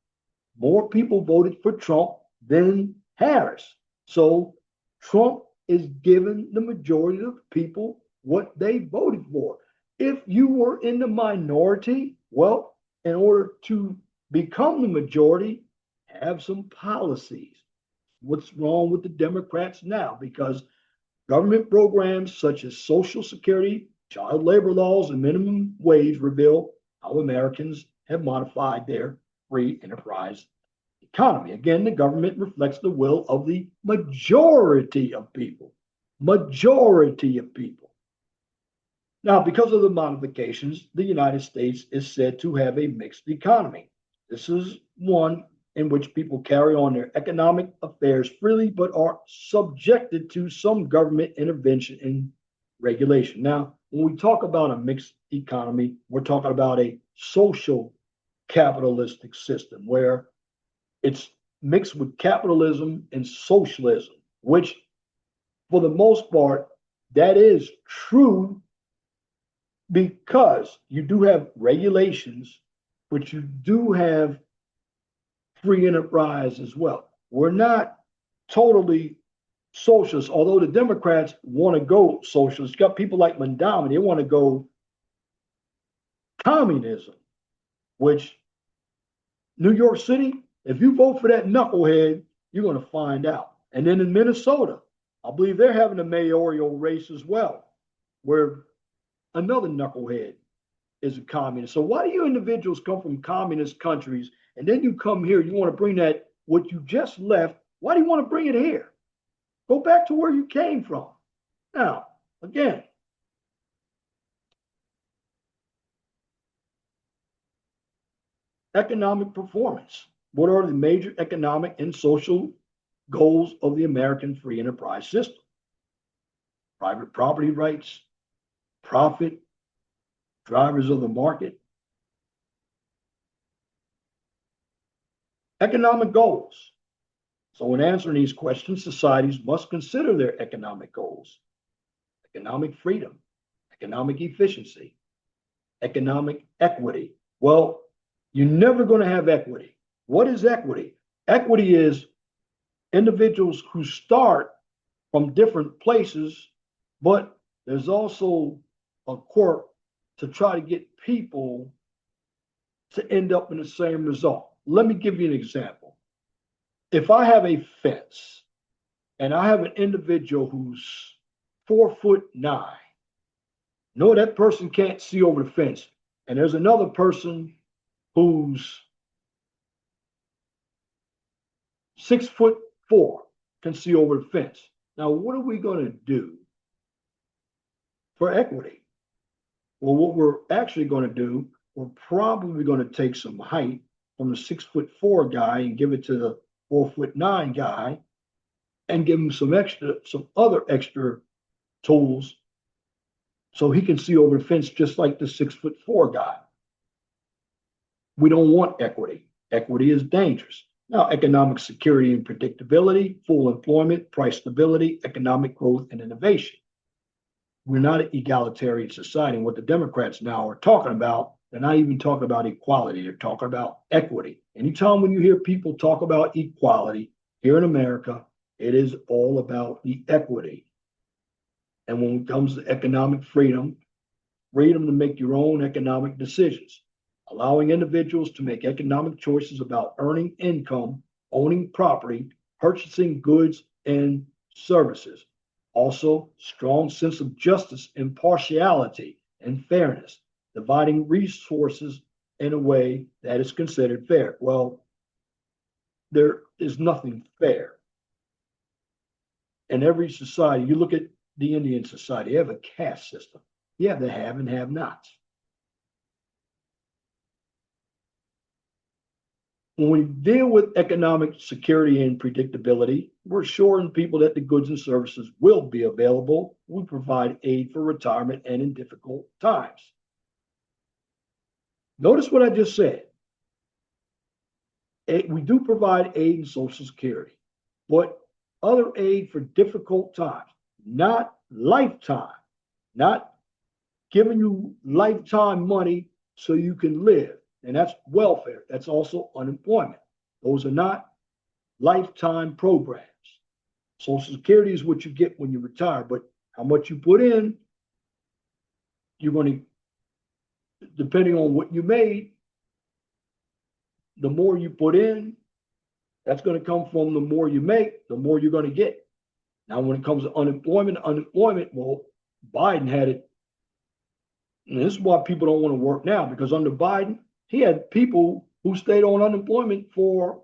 More people voted for Trump than Harris. So Trump is giving the majority of people what they voted for. If you were in the minority, well, in order to become the majority, have some policies. What's wrong with the Democrats now? Because government programs such as Social Security, child labor laws, and minimum wage reveal how Americans have modified their free enterprise economy. Again, the government reflects the will of the majority of people. Majority of people. Now, because of the modifications, the United States is said to have a mixed economy. This is one in which people carry on their economic affairs freely, but are subjected to some government intervention and regulation. Now, when we talk about a mixed economy, we're talking about a social capitalistic system where it's mixed with capitalism and socialism, which for the most part, that is true because you do have regulations, but you do have free enterprise as well. We're not totally socialist, although the Democrats want to go socialist. You got people like Mandami, they want to go communism, which New York City, if you vote for that knucklehead, you're going to find out. And then in Minnesota, I believe they're having a mayoral race as well, where another knucklehead is a communist. So why do you individuals come from communist countries and then you come here, you want to bring that, what you just left, why do you want to bring it here? Go back to where you came from. Now, again, economic performance. What are the major economic and social goals of the American free enterprise system? Private property rights, profit, drivers of the market. Economic goals. So when answering these questions, societies must consider their economic goals. Economic freedom, economic efficiency, economic equity. Well, you're never going to have equity. What is equity? Equity is individuals who start from different places, but there's also a quirk to try to get people to end up in the same result. Let me give you an example. If I have a fence and I have an individual who's 4'9", no, that person can't see over the fence. And there's another person who's 6'4", can see over the fence. Now, what are we going to do for equity? Well, what we're actually going to do, we're probably going to take some height from the 6'4" guy and give it to the 4'9" guy and give him some other extra tools so he can see over the fence just like the 6'4" guy. We don't want equity. Equity is dangerous. Now, economic security and predictability, full employment, price stability, economic growth, and innovation. We're not an egalitarian society. And what the Democrats now are talking about, they're not even talking about equality. They're talking about equity. Anytime when you hear people talk about equality here in America, it is all about the equity. And when it comes to economic freedom, freedom to make your own economic decisions, allowing individuals to make economic choices about earning income, owning property, purchasing goods and services. Also, strong sense of justice, impartiality, and fairness, dividing resources in a way that is considered fair. Well, there is nothing fair. In every society, you look at the Indian society, they have a caste system. You have the have and have nots. When we deal with economic security and predictability, we're assuring people that the goods and services will be available. We provide aid for retirement and in difficult times. Notice what I just said. We do provide aid in Social Security, but other aid for difficult times, not lifetime, not giving you lifetime money so you can live. And that's welfare. That's also unemployment. Those are not lifetime programs. Social Security is what you get when you retire, but how much you put in, you're going to, depending on what you made, the more you put in, that's going to come from the more you make, the more you're going to get. Now, when it comes to unemployment, well, Biden had it. And this is why people don't want to work now, because under Biden, he had people who stayed on unemployment for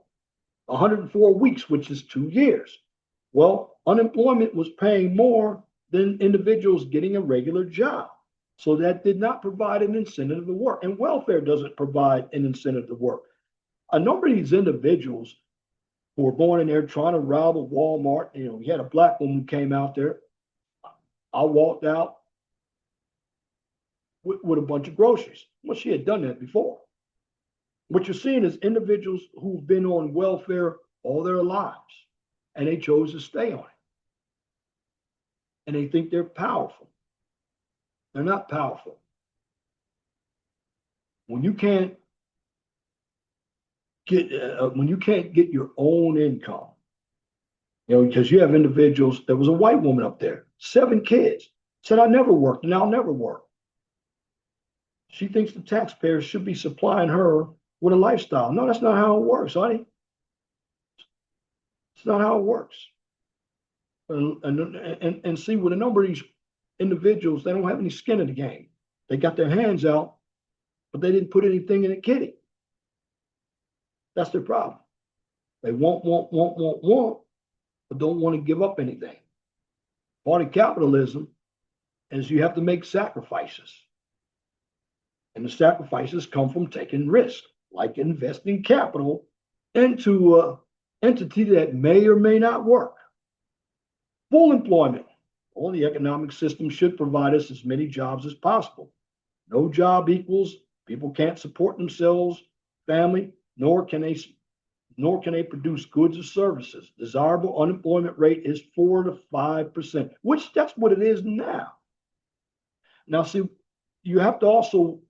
104 weeks, which is 2 years. Well, unemployment was paying more than individuals getting a regular job. So that did not provide an incentive to work. And welfare doesn't provide an incentive to work. A number of these individuals who were born in there trying to rob a Walmart, we had a black woman who came out there. I walked out with a bunch of groceries. Well, she had done that before. What you're seeing is individuals who've been on welfare all their lives, and they chose to stay on it. and they think they're powerful. They're not powerful. When you can't get your own income, because you have individuals. There was a white woman up there, 7 kids, said I never worked and I'll never work. She thinks the taxpayers should be supplying her with a lifestyle. No, that's not how it works, honey. It's not how it works. And see, with a number of these individuals, they don't have any skin in the game. They got their hands out, but they didn't put anything in a kitty. That's their problem. They want, but don't want to give up anything. Part of capitalism is you have to make sacrifices. And the sacrifices come from taking risk, like investing capital into an entity that may or may not work. Full employment. Well, the economic system should provide us as many jobs as possible. No job equals people can't support themselves, family, nor can they produce goods or services. Desirable unemployment rate is 4 to 5%, which that's what it is now. Now, see, you have to also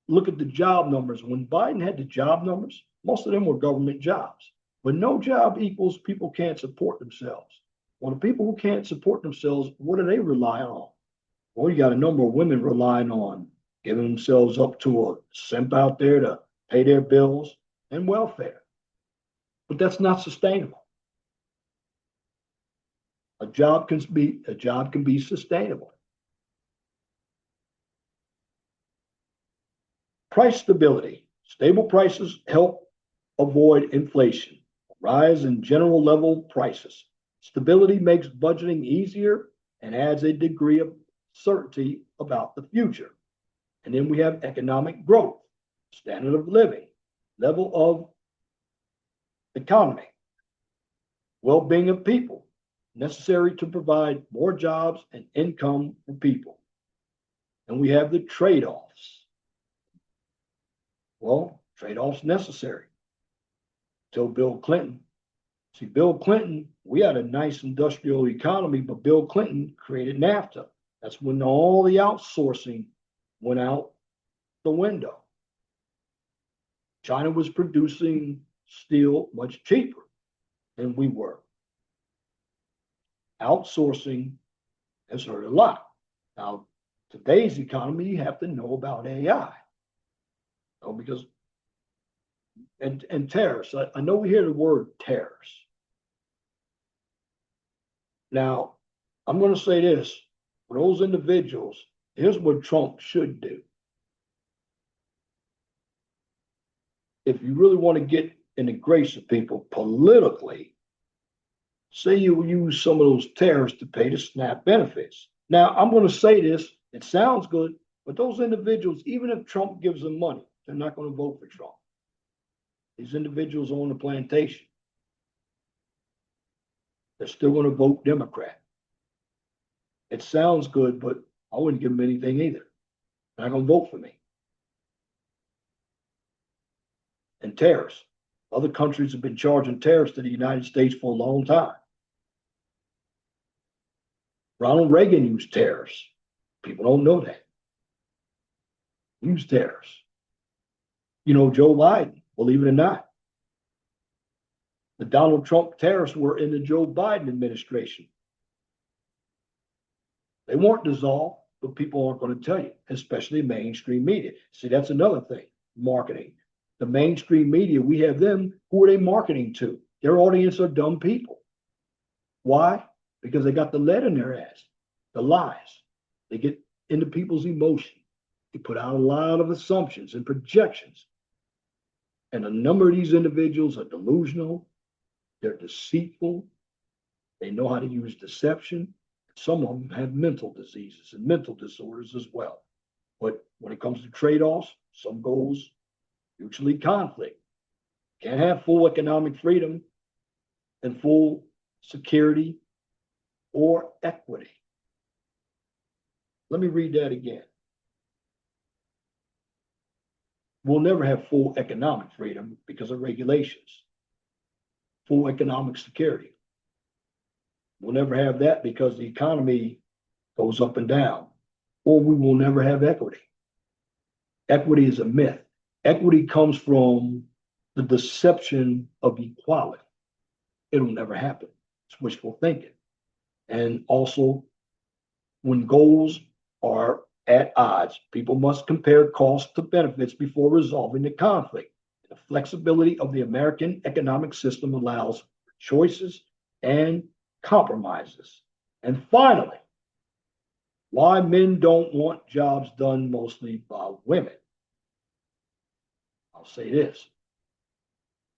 look at the job numbers. When Biden had the job numbers, most of them were government jobs. But no job equals people can't support themselves. Well, the people who can't support themselves, what do they rely on? Well, you got a number of women relying on giving themselves up to a simp out there to pay their bills and welfare. But that's not sustainable. A job can be sustainable. Price stability. Stable prices help avoid inflation. Rise in general level prices. Stability makes budgeting easier and adds a degree of certainty about the future. And then we have economic growth, standard of living, level of economy, well-being of people, necessary to provide more jobs and income for people. And we have the trade-offs. Well, trade-offs necessary. Till Bill Clinton. See, Bill Clinton, we had a nice industrial economy, but Bill Clinton created NAFTA. That's when all the outsourcing went out the window. China was producing steel much cheaper than we were. Outsourcing has hurt a lot. Now, today's economy, you have to know about AI. Because and tariffs. I know we hear the word tariffs. Now, I'm going to say this for those individuals, here's what Trump should do. If you really want to get in the grace of people politically, say you use some of those tariffs to pay the SNAP benefits. Now, I'm going to say this, it sounds good, but those individuals, even if Trump gives them money, they're not going to vote for Trump. These individuals own the plantation. They're still going to vote Democrat. It sounds good, but I wouldn't give them anything either. They're not going to vote for me. And tariffs. Other countries have been charging tariffs to the United States for a long time. Ronald Reagan used tariffs. People don't know that. He used tariffs. Joe Biden, believe it or not. The Donald Trump tariffs were in the Joe Biden administration. They weren't dissolved, but people aren't going to tell you, especially mainstream media. See, that's another thing, marketing. The mainstream media, we have them, who are they marketing to? Their audience are dumb people. Why? Because they got the lead in their ass, the lies. They get into people's emotion. They put out a lot of assumptions and projections. And a number of these individuals are delusional. They're deceitful. They know how to use deception. Some of them have mental diseases and mental disorders as well. But when it comes to trade-offs, some goals mutually conflict. Can't have full economic freedom and full security or equity. Let me read that again. We'll never have full economic freedom because of regulations. Full economic security. We'll never have that because the economy goes up and down, or we will never have equity. Equity is a myth. Equity comes from the deception of equality. It'll never happen. It's wishful thinking. And also, when goals are at odds, people must compare costs to benefits before resolving the conflict. The flexibility of the American economic system allows choices and compromises. And finally, why men don't want jobs done mostly by women. I'll say this.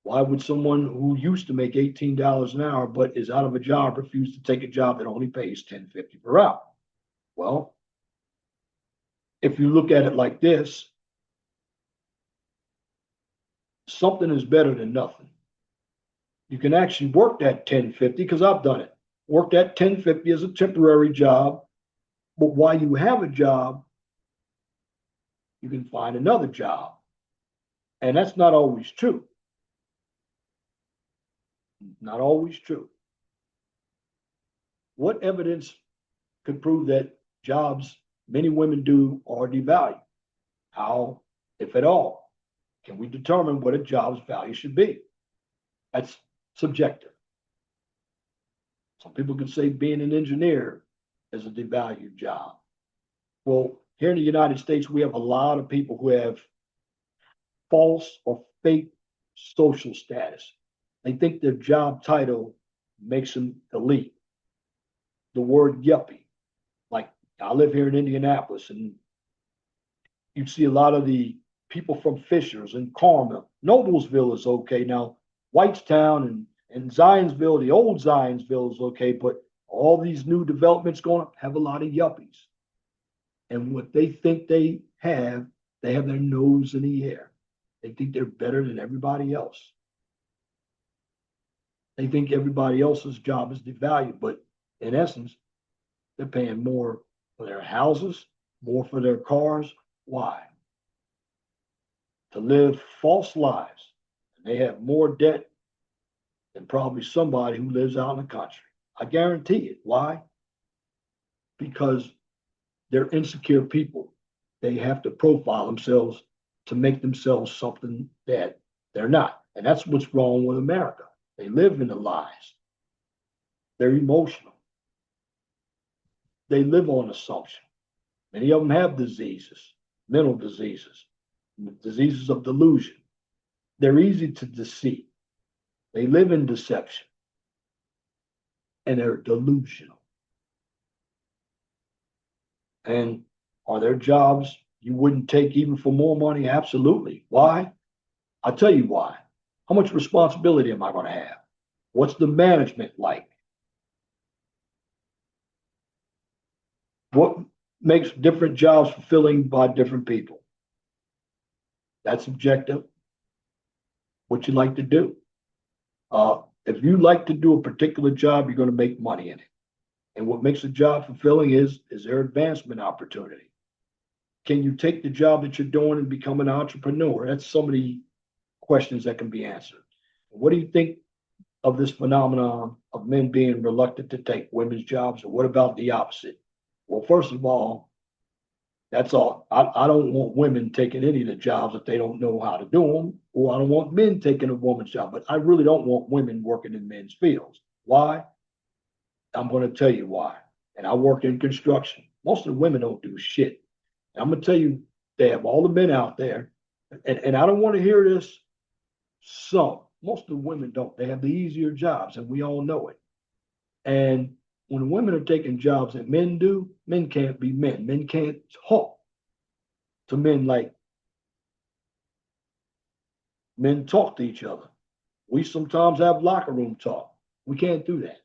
Why would someone who used to make $18 an hour but is out of a job refuse to take a job that only pays $10.50 per hour? Well, if you look at it like this, something is better than nothing. You can actually work that $10.50 because I've done it. Work that $10.50 as a temporary job, but while you have a job, you can find another job. And that's not always true. Not always true. What evidence could prove that jobs many women do are devalued? How, if at all, can we determine what a job's value should be? That's subjective. Some people could say being an engineer is a devalued job. Well, here in the United States, we have a lot of people who have false or fake social status. They think their job title makes them elite. The word yuppie, like I live here in Indianapolis, and you see a lot of the people from Fishers and Carmel. Noblesville is okay now. Whitestown and Zionsville, the old Zionsville is okay, but all these new developments going up have a lot of yuppies. And what they think they have their nose in the air. They think they're better than everybody else. They think everybody else's job is devalued, but in essence, they're paying more for their houses, more for their cars. Why? To live false lives. They have more debt than probably somebody who lives out in the country. I guarantee it. Why? Because they're insecure people. They have to profile themselves to make themselves something that they're not. And that's what's wrong with America. They live in the lies. They're emotional. They live on assumption. Many of them have diseases, mental diseases, diseases of delusion. They're easy to deceive. They live in deception. And they're delusional. And are there jobs you wouldn't take even for more money? Absolutely. Why? I'll tell you why. How much responsibility am I going to have? What's the management like? What makes different jobs fulfilling by different people? That's subjective. What you like to do. If you like to do a particular job, you're going to make money in it. And what makes a job fulfilling is there advancement opportunity? Can you take the job that you're doing and become an entrepreneur? That's so many questions that can be answered. What do you think of this phenomenon of men being reluctant to take women's jobs? Or what about the opposite? Well, first of all, that's all. I don't want women taking any of the jobs if they don't know how to do them, or I don't want men taking a woman's job, but I really don't want women working in men's fields. Why? I'm going to tell you why. And I work in construction. Most of the women don't do shit. And I'm going to tell you, they have all the men out there, and I don't want to hear this. Most of the women don't. They have the easier jobs, and we all know it. And when women are taking jobs that men do, men can't be men. Men can't talk to men like men talk to each other. We sometimes have locker room talk. We can't do that.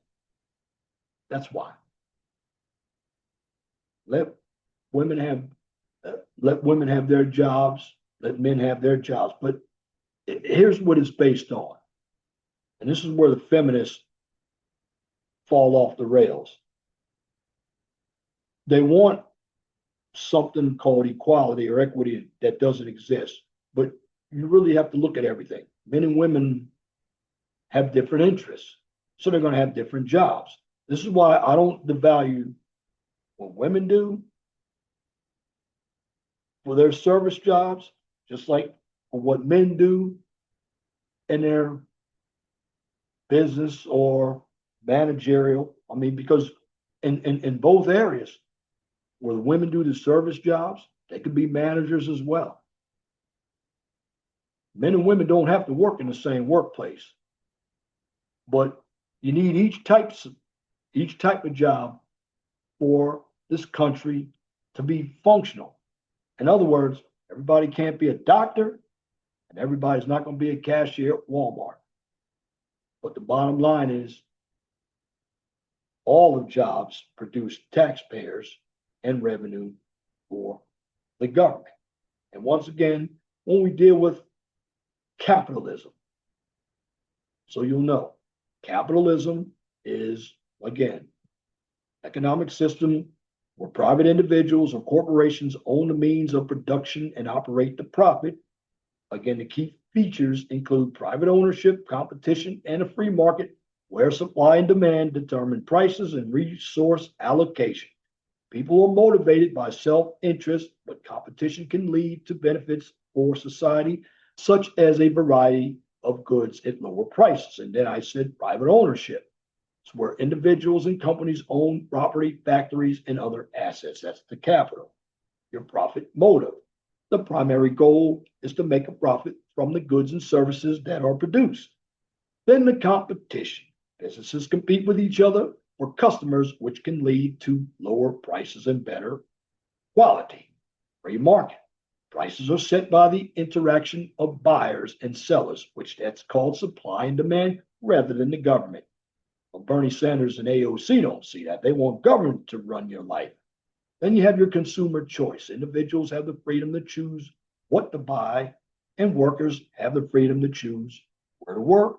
That's why. Let women have their jobs. Let men have their jobs. But here's what it's based on. And this is where the feminists fall off the rails. They want something called equality or equity that doesn't exist. But you really have to look at everything. Men and women have different interests. So they're going to have different jobs. This is why I don't devalue what women do for their service jobs, just like for what men do in their business or managerial. I mean, because in both areas where the women do the service jobs, they could be managers as well. Men and women don't have to work in the same workplace, but you need each type of job for this country to be functional. In other words, everybody can't be a doctor and everybody's not going to be a cashier at Walmart. But the bottom line is all of jobs produce taxpayers and revenue for the government. And once again, when we deal with capitalism, so you'll know, capitalism is, again, economic system where private individuals or corporations own the means of production and operate the profit. Again, the key features include private ownership, competition, and a free market where supply and demand determine prices and resource allocation. People are motivated by self-interest, but competition can lead to benefits for society, such as a variety of goods at lower prices. And then I said private ownership. It's where individuals and companies own property, factories, and other assets. That's the capital. Your profit motive. The primary goal is to make a profit from the goods and services that are produced. Then the competition. Businesses compete with each other for customers, which can lead to lower prices and better quality. Free market. Prices are set by the interaction of buyers and sellers, which that's called supply and demand rather than the government. Well, Bernie Sanders and AOC don't see that. They want government to run your life. Then you have your consumer choice. Individuals have the freedom to choose what to buy, and workers have the freedom to choose where to work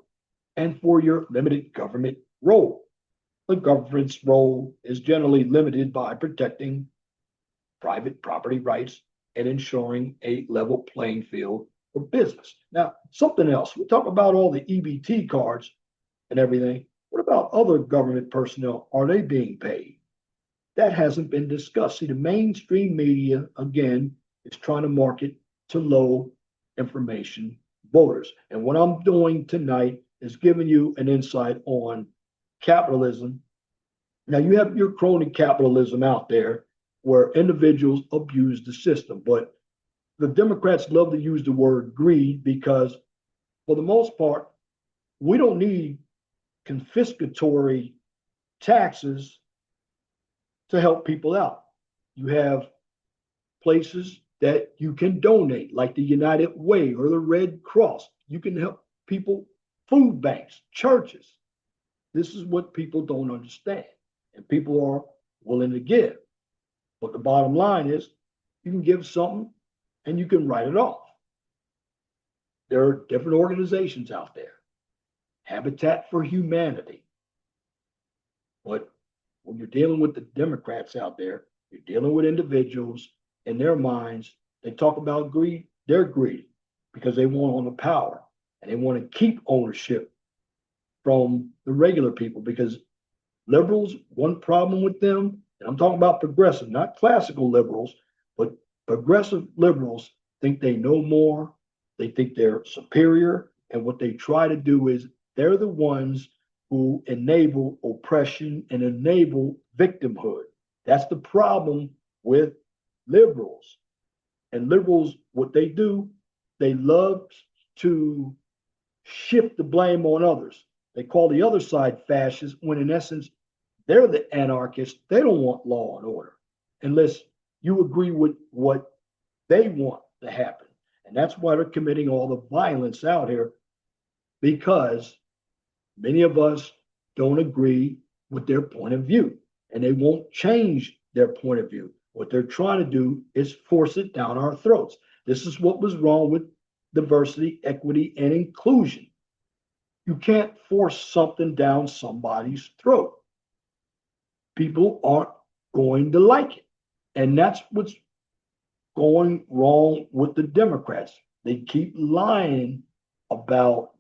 and for your limited government role. The government's role is generally limited by protecting private property rights and ensuring a level playing field for business. Now, something else. We talk about all the EBT cards and everything. What about other government personnel? Are they being paid? That hasn't been discussed. See, the mainstream media, again, is trying to market to low information voters. And what I'm doing tonight is giving you an insight on capitalism. Now, you have your crony capitalism out there where individuals abuse the system, but the Democrats love to use the word greed because, for the most part, we don't need confiscatory taxes to help people out. You have places that you can donate, like the United Way or the Red Cross. You can help people, food banks, churches. This is what people don't understand, and people are willing to give. But the bottom line is you can give something and you can write it off. There are different organizations out there. Habitat for Humanity. But when you're dealing with the Democrats out there, you're dealing with individuals in their minds. They talk about greed. They're greedy because they want all the power and they want to keep ownership from the regular people, because liberals, one problem with them, and I'm talking about progressive, not classical liberals, but progressive liberals think they know more. They think they're superior. And what they try to do is they're the ones who enable oppression and enable victimhood. That's the problem with liberals. And liberals, what they do, they love to shift the blame on others. They call the other side fascist when in essence, they're the anarchists. They don't want law and order unless you agree with what they want to happen. And that's why they're committing all the violence out here, because many of us don't agree with their point of view and they won't change their point of view. What they're trying to do is force it down our throats. This is what was wrong with diversity, equity, and inclusion. You can't force something down somebody's throat. People aren't going to like it. And that's what's going wrong with the Democrats. They keep lying about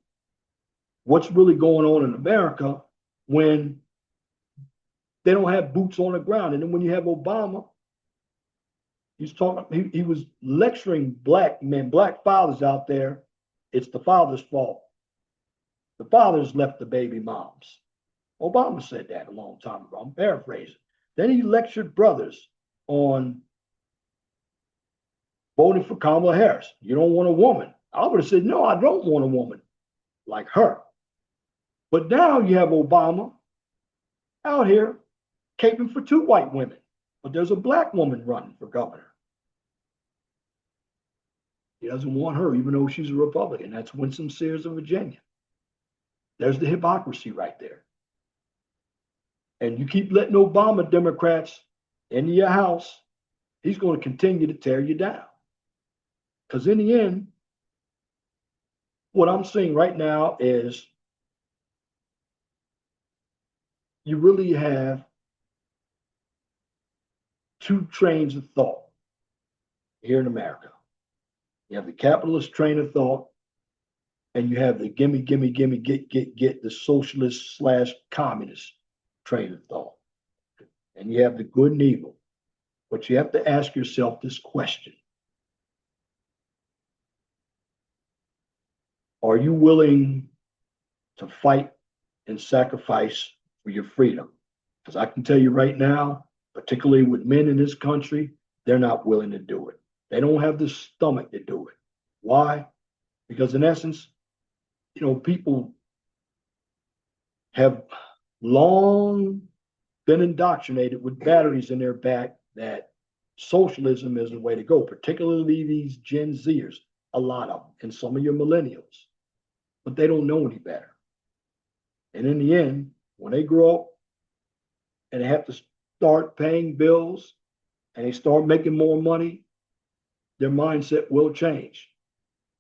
what's really going on in America when They don't have boots on the ground. And then when you have Obama, he was lecturing black men, black fathers out there. It's the father's fault. The fathers left the baby moms. Obama said that a long time ago. I'm paraphrasing. Then he lectured brothers on voting for Kamala Harris. You don't want a woman. I would have said, no, I don't want a woman like her. But now you have Obama out here caping for 2 white women, but there's a black woman running for governor. He doesn't want her, even though she's a Republican. That's Winsome Sears of Virginia. There's the hypocrisy right there. And you keep letting Obama Democrats into your house, he's going to continue to tear you down. Because in the end, what I'm seeing right now is you really have 2 trains of thought here in America. You have the capitalist train of thought, and you have the gimme, gimme, gimme, get, the socialist / communist train of thought. And you have the good and evil. But you have to ask yourself this question. Are you willing to fight and sacrifice for your freedom? Because I can tell you right now, particularly with men in this country, they're not willing to do it. They don't have the stomach to do it. Why? Because in essence, people have long been indoctrinated with batteries in their back that socialism is the way to go, particularly these Gen Zers, a lot of them, and some of your millennials. But they don't know any better. And in the end, when they grow up and they have to start paying bills and they start making more money, their mindset will change.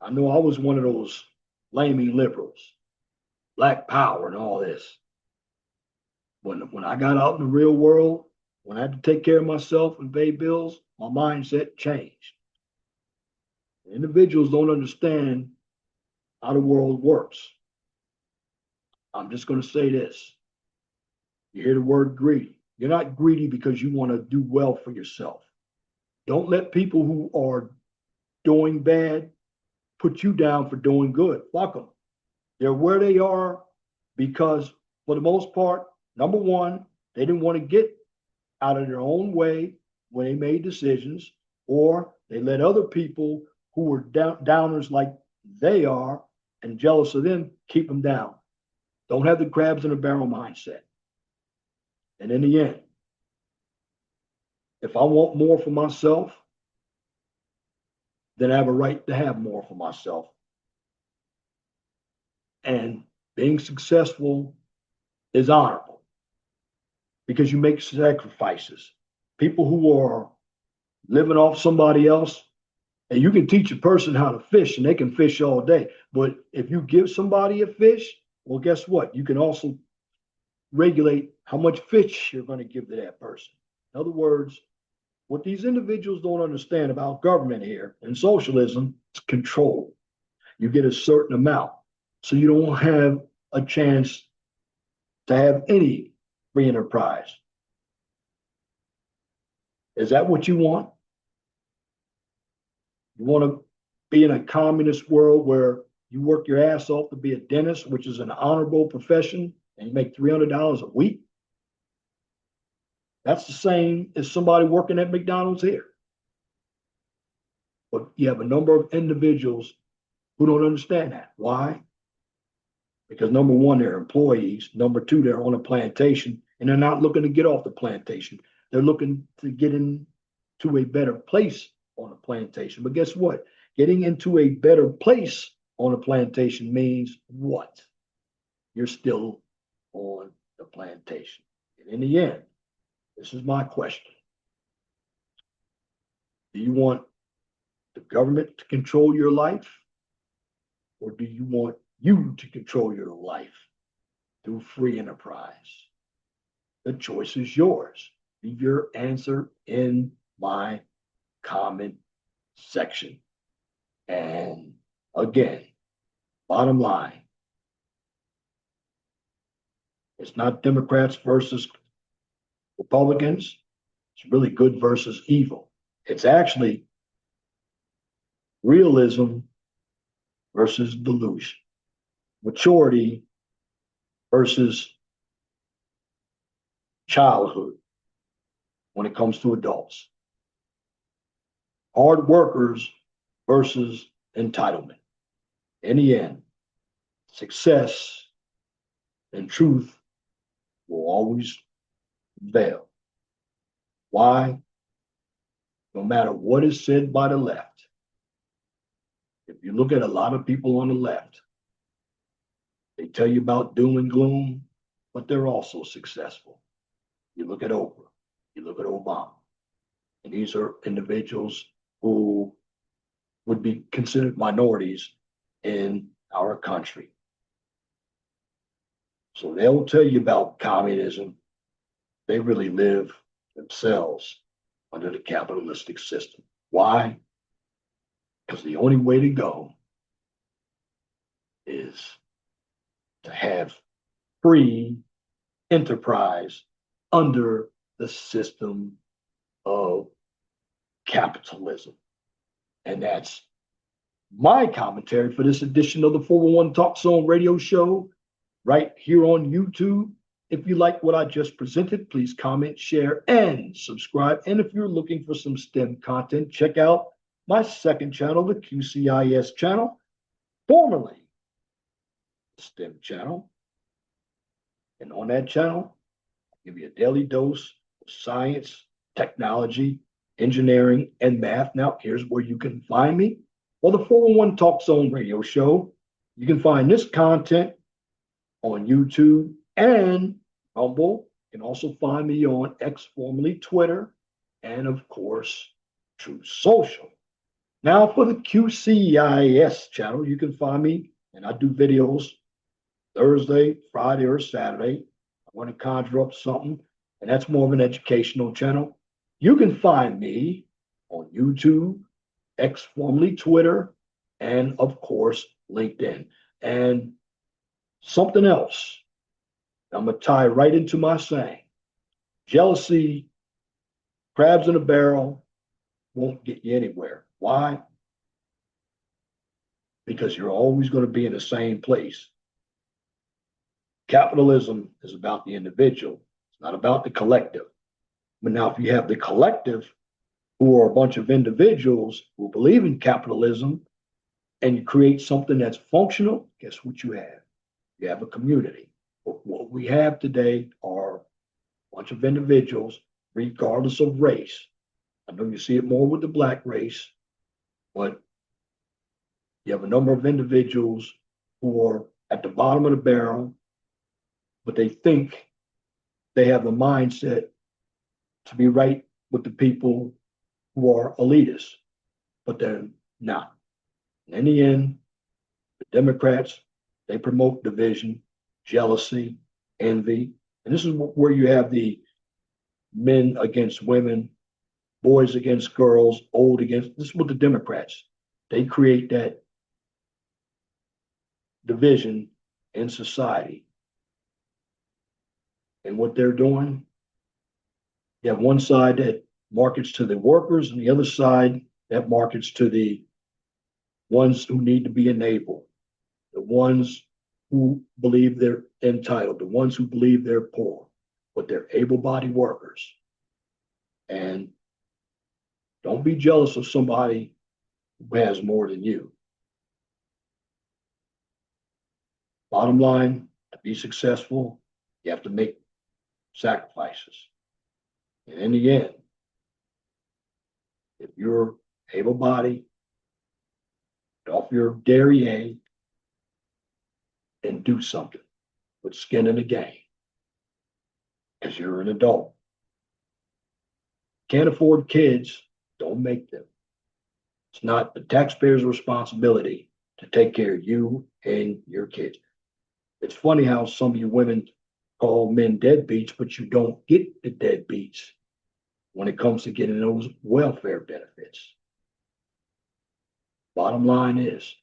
I know I was one of those lamey liberals, black power and all this. When I got out in the real world, when I had to take care of myself and pay bills, my mindset changed. Individuals don't understand how the world works. I'm just going to say this. You hear the word greedy. You're not greedy because you want to do well for yourself. Don't let people who are doing bad put you down for doing good. Fuck them. They're where they are because, for the most part, number one, they didn't want to get out of their own way when they made decisions, or they let other people who were downers like they are and jealous of them keep them down. Don't have the crabs in a barrel mindset. And in the end, if I want more for myself, then I have a right to have more for myself. And being successful is honorable because you make sacrifices. People who are living off somebody else, and you can teach a person how to fish and they can fish all day. But if you give somebody a fish, well, guess what? You can also regulate how much fish you're going to give to that person. In other words, what these individuals don't understand about government here and socialism is control. You get a certain amount, so you don't have a chance to have any free enterprise. Is that what you want? You want to be in a communist world where you work your ass off to be a dentist, which is an honorable profession, and you make $300 a week? That's the same as somebody working at McDonald's here. But you have a number of individuals who don't understand that. Why? Because number one, they're employees. Number two, they're on a plantation, and they're not looking to get off the plantation. They're looking to get into a better place on a plantation. But guess what? Getting into a better place on a plantation means what? You're still on the plantation. And in the end, this is my question. Do you want the government to control your life? Or do you want you to control your life through free enterprise? The choice is yours. Leave your answer in my comment section. And again, bottom line, it's not Democrats versus Republicans, it's really good versus evil. It's actually realism versus delusion, maturity versus childhood when it comes to adults, hard workers versus entitlement. In the end, success and truth will always prevail. Why? No matter what is said by the left, if you look at a lot of people on the left, they tell you about doom and gloom, but they're also successful. You look at Oprah, you look at Obama, and these are individuals who would be considered minorities in our country. So they'll tell you about communism. They really live themselves under the capitalistic system. Why? Because the only way to go is to have free enterprise under the system of capitalism. And that's my commentary for this edition of the 411 Talk Zone radio show right here on YouTube. If you like what I just presented, please comment, share, and subscribe. And if you're looking for some STEM content, check out my second channel, the QCIS channel, formerly the STEM channel. And on that channel, I'll give you a daily dose of science, technology, engineering, and math. Now, here's where you can find me. Well, the 411 Talk Zone radio show. You can find this content on YouTube and Rumble. You can also find me on X, formerly Twitter, and of course, Truth Social. Now, for the QCIS channel, you can find me, and I do videos Thursday, Friday, or Saturday. I want to conjure up something, and that's more of an educational channel. You can find me on YouTube, X, formerly Twitter, and of course, LinkedIn. And something else, I'm going to tie right into my saying. Jealousy, crabs in a barrel, won't get you anywhere. Why? Because you're always going to be in the same place. Capitalism is about the individual. It's not about the collective. But now, if you have the collective, who are a bunch of individuals who believe in capitalism, and you create something that's functional, guess what you have? You have a community. But what we have today are a bunch of individuals, regardless of race. I know you see it more with the Black race, but you have a number of individuals who are at the bottom of the barrel, but they think they have the mindset to be right with the people who are elitists, but they're not. In the end, the Democrats, they promote division, jealousy, envy. And this is where you have the men against women, boys against girls, old against, this is what the Democrats, they create that division in society. And what they're doing, you have one side that markets to the workers and the other side that markets to the ones who need to be enabled, the ones who believe they're entitled, the ones who believe they're poor, but they're able-bodied workers. And don't be jealous of somebody who has more than you. Bottom line, to be successful, you have to make sacrifices. And in the end, if you're able-bodied, get off your derriere and do something with skin in the game, because you're an adult. Can't afford kids, don't make them. It's not the taxpayer's responsibility to take care of you and your kids. It's funny how some of you women call men deadbeats, but you don't get the deadbeats when it comes to getting those welfare benefits. Bottom line is,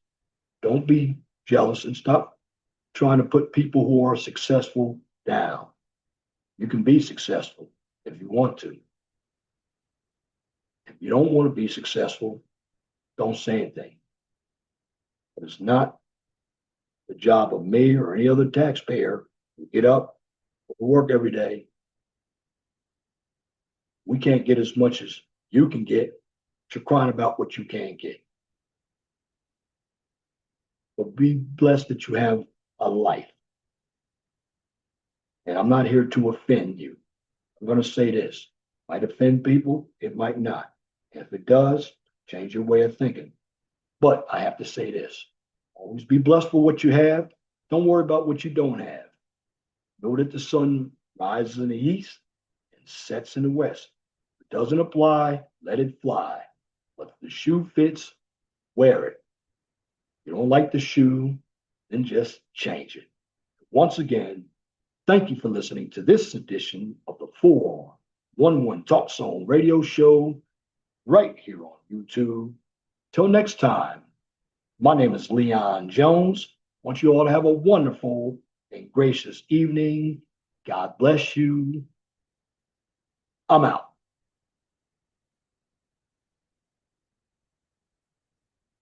don't be jealous and stop trying to put people who are successful down. You can be successful. if you want to. If you don't want to be successful, don't say anything. But it's not the job of me or any other taxpayer to get up, go to work every day. We can't get as much as you can get. You're crying about what you can't get. But be blessed that you have a life. And I'm not here to offend you. I'm going to say this. Might offend people, it might not. And if it does, change your way of thinking. But I have to say this. Always be blessed for what you have. Don't worry about what you don't have. Know that the sun rises in the east and sets in the west. If it doesn't apply, let it fly. But if the shoe fits, wear it. If you don't like the shoe, then just change it. Once again, thank you for listening to this edition of the 411 Talk Zone radio show right here on YouTube. Till next time, my name is Leon Jones. I want you all to have a wonderful and gracious evening. God bless you. I'm out.